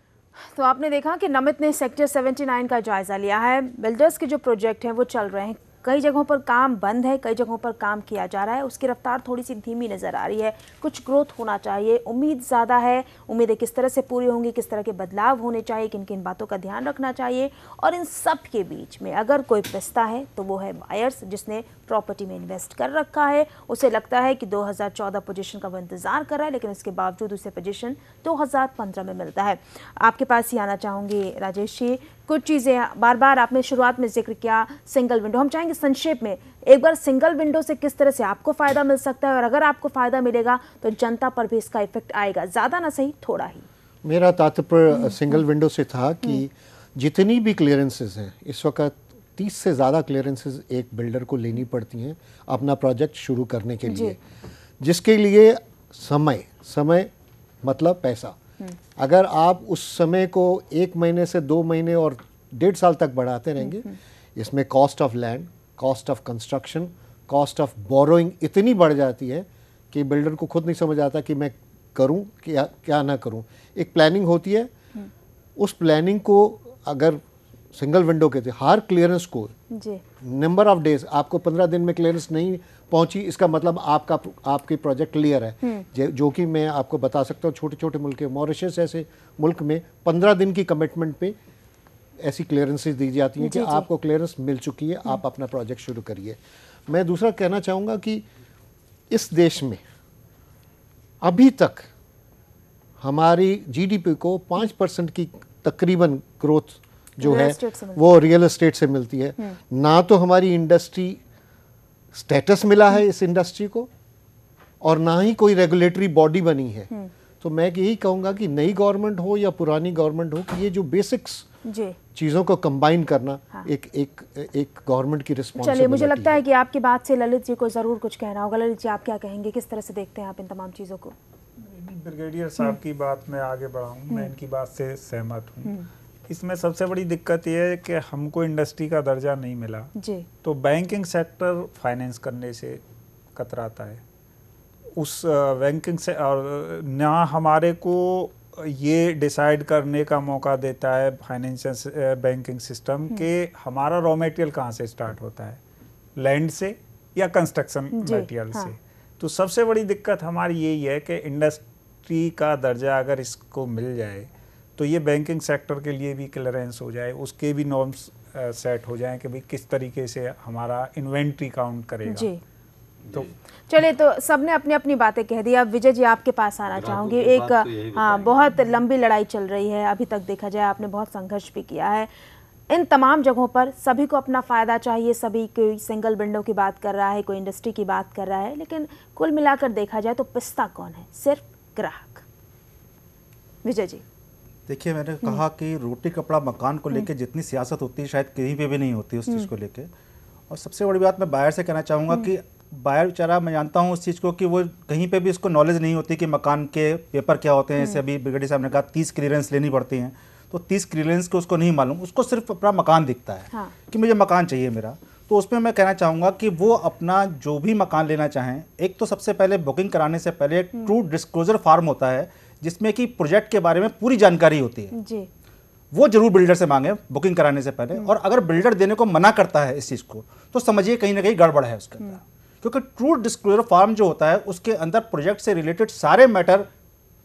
तो आपने देखा कि नमित ने सेक्टर 79 का जायजा लिया है। बिल्डर्स के जो प्रोजेक्ट हैं वो चल रहे हैं, कई जगहों पर काम बंद है, कई जगहों पर काम किया जा रहा है, उसकी रफ्तार थोड़ी सी धीमी नज़र आ रही है। कुछ ग्रोथ होना चाहिए, उम्मीद ज़्यादा है, उम्मीदें किस तरह से पूरी होंगी, किस तरह के बदलाव होने चाहिए, किन किन बातों का ध्यान रखना चाहिए। और इन सब के बीच में अगर कोई पिसता है तो वो है बायर्स, जिसने प्रॉपर्टी में इन्वेस्ट कर रखा है। उसे लगता है कि 2014 पोजीशन का वो इंतज़ार कर रहा है, लेकिन उसके बावजूद उसे पोजीशन 2015 में मिलता है। आपके पास ही आना चाहूँगी राजेश जी, कुछ चीज़ें बार बार आपने शुरुआत में जिक्र किया सिंगल विंडो, हम चाहेंगे संक्षेप में एक बार सिंगल विंडो से किस तरह से आपको फ़ायदा मिल सकता है और अगर आपको फ़ायदा मिलेगा तो जनता पर भी इसका इफेक्ट आएगा, ज़्यादा ना सही थोड़ा ही। मेरा तात्पर्य सिंगल विंडो से था कि जितनी भी क्लियरेंसेस हैं इस वक्त 30 से ज़्यादा क्लियरेंसेस एक बिल्डर को लेनी पड़ती हैं अपना प्रोजेक्ट शुरू करने के लिए, जिसके लिए समय मतलब पैसा। अगर आप उस समय को 1 महीने से 2 महीने और 1.5 साल तक बढ़ाते रहेंगे, इसमें cost of land, cost of construction, cost of borrowing इतनी बढ़ जाती है कि बिल्डर को खुद नहीं समझ आता कि मैं करूं क्या ना करूं। एक प्लानिंग होती है, उस प्लानिंग को अगर सिंगल विंडो के थे, हर क्लियरेंस को जी नंबर ऑफ डेज, आपको 15 दिन में क्लियरेंस नहीं पहुंची, इसका मतलब आपकी प्रोजेक्ट क्लियर है। जो कि मैं आपको बता सकता हूँ, छोटे छोटे मुल्क, मॉरिशस ऐसे मुल्क में 15 दिन की कमिटमेंट पे ऐसी क्लियरेंसेस दी जाती हैं कि आपको क्लियरेंस मिल चुकी है, आप अपना प्रोजेक्ट शुरू करिए। मैं दूसरा कहना चाहूँगा कि इस देश में अभी तक हमारी जीडीपी को 5% की तकरीबन ग्रोथ जो है वो रियल एस्टेट से मिलती है। ना तो हमारी इंडस्ट्री स्टेटस मिला है इस इंडस्ट्री को, और ना ही कोई रेगुलेटरी बॉडी बनी है। तो मैं यही कहूँगा कि नई गवर्नमेंट हो या पुरानी गवर्नमेंट हो, कि ये जो बेसिक्स चीज़ों को कंबाइन करना एक गवर्नमेंट की रिस्पॉन्सिबिलिटी। चलिए, मुझे लगता है कि आपकी बात से ललित जी को ज़रूर कुछ कहना होगा। ललित जी, आप क्या कहेंगे, किस तरह से देखते हैं आप इन तमाम चीज़ों को? ब्रिगेडियर साहब की बात में आगे बढ़ाऊँ, मैं इनकी बात से सहमत हूँ। इसमें सबसे बड़ी दिक्कत यह है कि हमको इंडस्ट्री का दर्जा नहीं मिला जी, तो बैंकिंग सेक्टर फाइनेंस करने से कतराता है। उस बैंकिंग से और ना हमारे को ये डिसाइड करने का मौका देता है फाइनेंशियल बैंकिंग सिस्टम कि हमारा रॉ मटेरियल कहाँ से स्टार्ट होता है, लैंड से या कंस्ट्रक्शन मटेरियल से। तो सबसे बड़ी दिक्कत हमारी यही है कि इंडस्ट्री का दर्जा अगर इसको मिल जाए तो ये बैंकिंग सेक्टर के लिए भी क्लियरेंस हो जाए, उसके भी नॉर्म्स सेट हो जाएं कि भाई किस तरीके से हमारा इन्वेंट्री काउंट करेगा जी। तो चलिए, तो सबने अपनी अपनी बातें कह दी। अब विजय जी आपके पास आना चाहूँगी। एक बहुत लंबी लड़ाई चल रही है, अभी तक देखा जाए आपने बहुत संघर्ष भी किया है। इन तमाम जगहों पर सभी को अपना फ़ायदा चाहिए, सभी कोई सिंगल विंडो की बात कर रहा है, कोई इंडस्ट्री की बात कर रहा है, लेकिन कुल मिलाकर देखा जाए तो पिस्ता कौन है? सिर्फ ग्राहक। विजय जी, देखिए, मैंने कहा कि रोटी कपड़ा मकान को लेके जितनी सियासत होती है शायद कहीं पे भी नहीं होती उस चीज़ को लेके। और सबसे बड़ी बात मैं बायर से कहना चाहूँगा कि बायर बेचारा, मैं जानता हूँ उस चीज़ को कि वो कहीं पे भी उसको नॉलेज नहीं होती कि मकान के पेपर क्या होते हैं। जैसे अभी ब्रिगेडियर साहब ने कहा 30 क्लियरेंस लेनी पड़ती हैं, तो 30 क्लियरेंस को उसको नहीं मालूम, उसको सिर्फ अपना मकान दिखता है कि मुझे मकान चाहिए मेरा। तो उसमें मैं कहना चाहूँगा कि वो अपना जो भी मकान लेना चाहें, एक तो सबसे पहले बुकिंग कराने से पहले एक ट्रू डिस्क्लोजर फॉर्म होता है जिसमें कि प्रोजेक्ट के बारे में पूरी जानकारी होती है जी। वो जरूर बिल्डर से मांगे बुकिंग कराने से पहले। और अगर बिल्डर देने को मना करता है इस चीज़ को, तो समझिए कहीं ना कहीं गड़बड़ है उसके अंदर, क्योंकि ट्रू डिस्क्लोजर फॉर्म जो होता है उसके अंदर प्रोजेक्ट से रिलेटेड सारे मैटर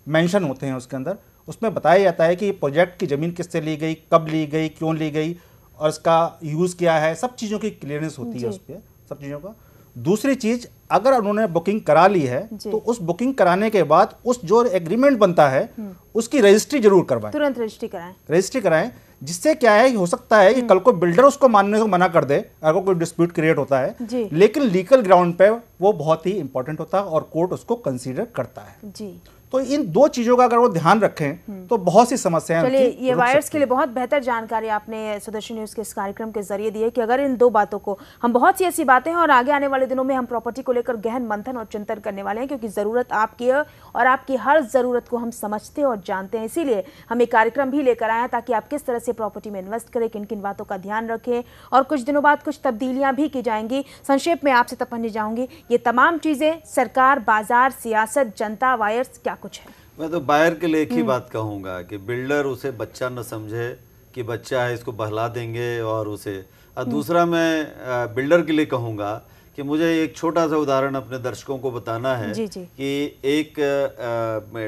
मेंशन होते हैं। उसके अंदर उसमें बताया जाता है कि ये प्रोजेक्ट की ज़मीन किससे ली गई, कब ली गई, क्यों ली गई और इसका यूज़ क्या है, सब चीज़ों की क्लियरेंस होती है उस पर, सब चीज़ों का। दूसरी चीज़, अगर उन्होंने बुकिंग करा ली है तो उस बुकिंग कराने के बाद उस जो एग्रीमेंट बनता है उसकी रजिस्ट्री जरूर करवाएं, तुरंत रजिस्ट्री कराएं। जिससे क्या है, हो सकता है कि कल को बिल्डर उसको मानने को मना कर दे अगर कोई डिस्प्यूट क्रिएट होता है, लेकिन लीगल ग्राउंड पे वो बहुत ही इंपॉर्टेंट होता है और कोर्ट उसको कंसीडर करता है जी। तो इन दो चीजों का अगर वो ध्यान रखें तो बहुत सी समस्याएं। चलिए, ये वायर्स के लिए बहुत बेहतर जानकारी आपने सुदर्शन न्यूज़ के इस कार्यक्रम के जरिए दी है कि अगर इन दो बातों को, हम बहुत सी ऐसी बातें हैं और आगे आने वाले दिनों में हम प्रॉपर्टी को लेकर गहन मंथन और चिंतन करने वाले हैं, क्योंकि ज़रूरत आपकी है और आपकी हर ज़रूरत को हम समझते और जानते हैं। इसीलिए हम एक कार्यक्रम भी लेकर आए हैं ताकि आप किस तरह से प्रॉपर्टी में इन्वेस्ट करें, किन किन बातों का ध्यान रखें। और कुछ दिनों बाद कुछ तब्दीलियाँ भी की जाएंगी। संक्षेप में आपसे तपन्नी जाऊँगी, ये तमाम चीज़ें सरकार, बाजार, सियासत, जनता, वायर्स, क्या कुछ है? मैं तो बायर के लिए एक ही बात कहूँगा कि बिल्डर उसे बच्चा न समझे कि बच्चा है, इसको बहला देंगे और उसे। और दूसरा मैं बिल्डर के लिए कहूँगा कि मुझे एक छोटा सा उदाहरण अपने दर्शकों को बताना है कि एक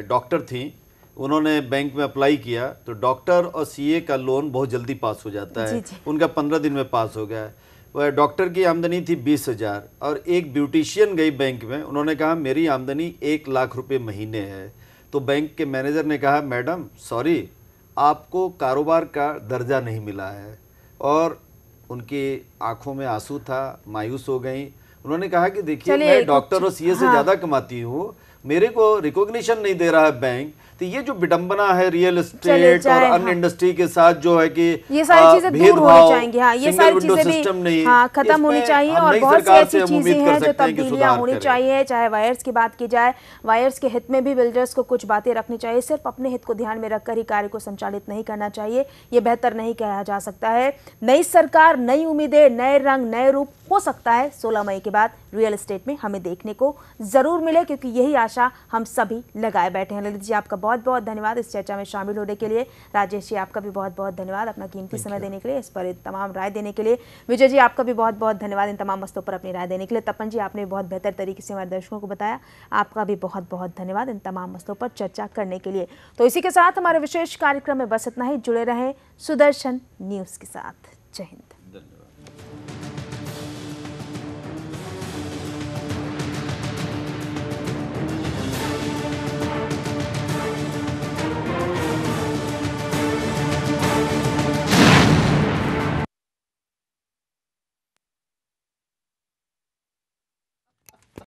डॉक्टर थी, उन्होंने बैंक में अप्लाई किया तो डॉक्टर और सीए का लोन बहुत जल्दी पास हो जाता है, उनका 15 दिन में पास हो गया। वह डॉक्टर की आमदनी थी 20,000 और एक ब्यूटिशियन गई बैंक में, उन्होंने कहा मेरी आमदनी 1 लाख रुपए महीने है। तो बैंक के मैनेजर ने कहा मैडम सॉरी, आपको कारोबार का दर्जा नहीं मिला है। और उनकी आंखों में आंसू था, मायूस हो गई। उन्होंने कहा कि देखिए मैं डॉक्टर और सीए से ज़्यादा कमाती हूँ, मेरे को रिकॉग्निशन नहीं दे रहा है बैंक। तो ये जो विडंबना है रियल एस्टेट और अन्य इंडस्ट्री के साथ जो है कि ये सारी चीजें दूर होनी चाहिए। हाँ, ये सारी चीजें भी खत्म होनी चाहिए और बहुत सी ऐसी चीजें हैं जो तब्दीलियां होनी चाहिए। चाहे वायर्स की बात की जाए, वायर्स के हित में भी बिल्डर्स को कुछ बातें रखनी चाहिए। सिर्फ अपने हित को ध्यान में रखकर ही कार्य को संचालित नहीं करना चाहिए, ये बेहतर नहीं कहा जा सकता है। नई सरकार, नई उम्मीदें, नए रंग, नए रूप हो सकता है 16 मई के बाद रियल एस्टेट में हमें देखने को जरूर मिले, क्योंकि यही आशा हम सभी लगाए बैठे हैं। ललित जी, आपका बहुत बहुत धन्यवाद इस चर्चा में शामिल होने के लिए। राजेश जी आपका भी बहुत बहुत धन्यवाद अपना कीमती समय देने के लिए, इस पर तमाम राय देने के लिए। विजय जी आपका भी बहुत बहुत धन्यवाद इन तमाम मसलों पर अपनी राय देने के लिए। तपन जी आपने बहुत बेहतर तरीके से हमारे दर्शकों को बताया, आपका भी बहुत बहुत धन्यवाद इन तमाम मसलों पर चर्चा करने के लिए। तो इसी के साथ हमारे विशेष कार्यक्रम में बस इतना ही। जुड़े रहें सुदर्शन न्यूज़ के साथ। जय हिंद।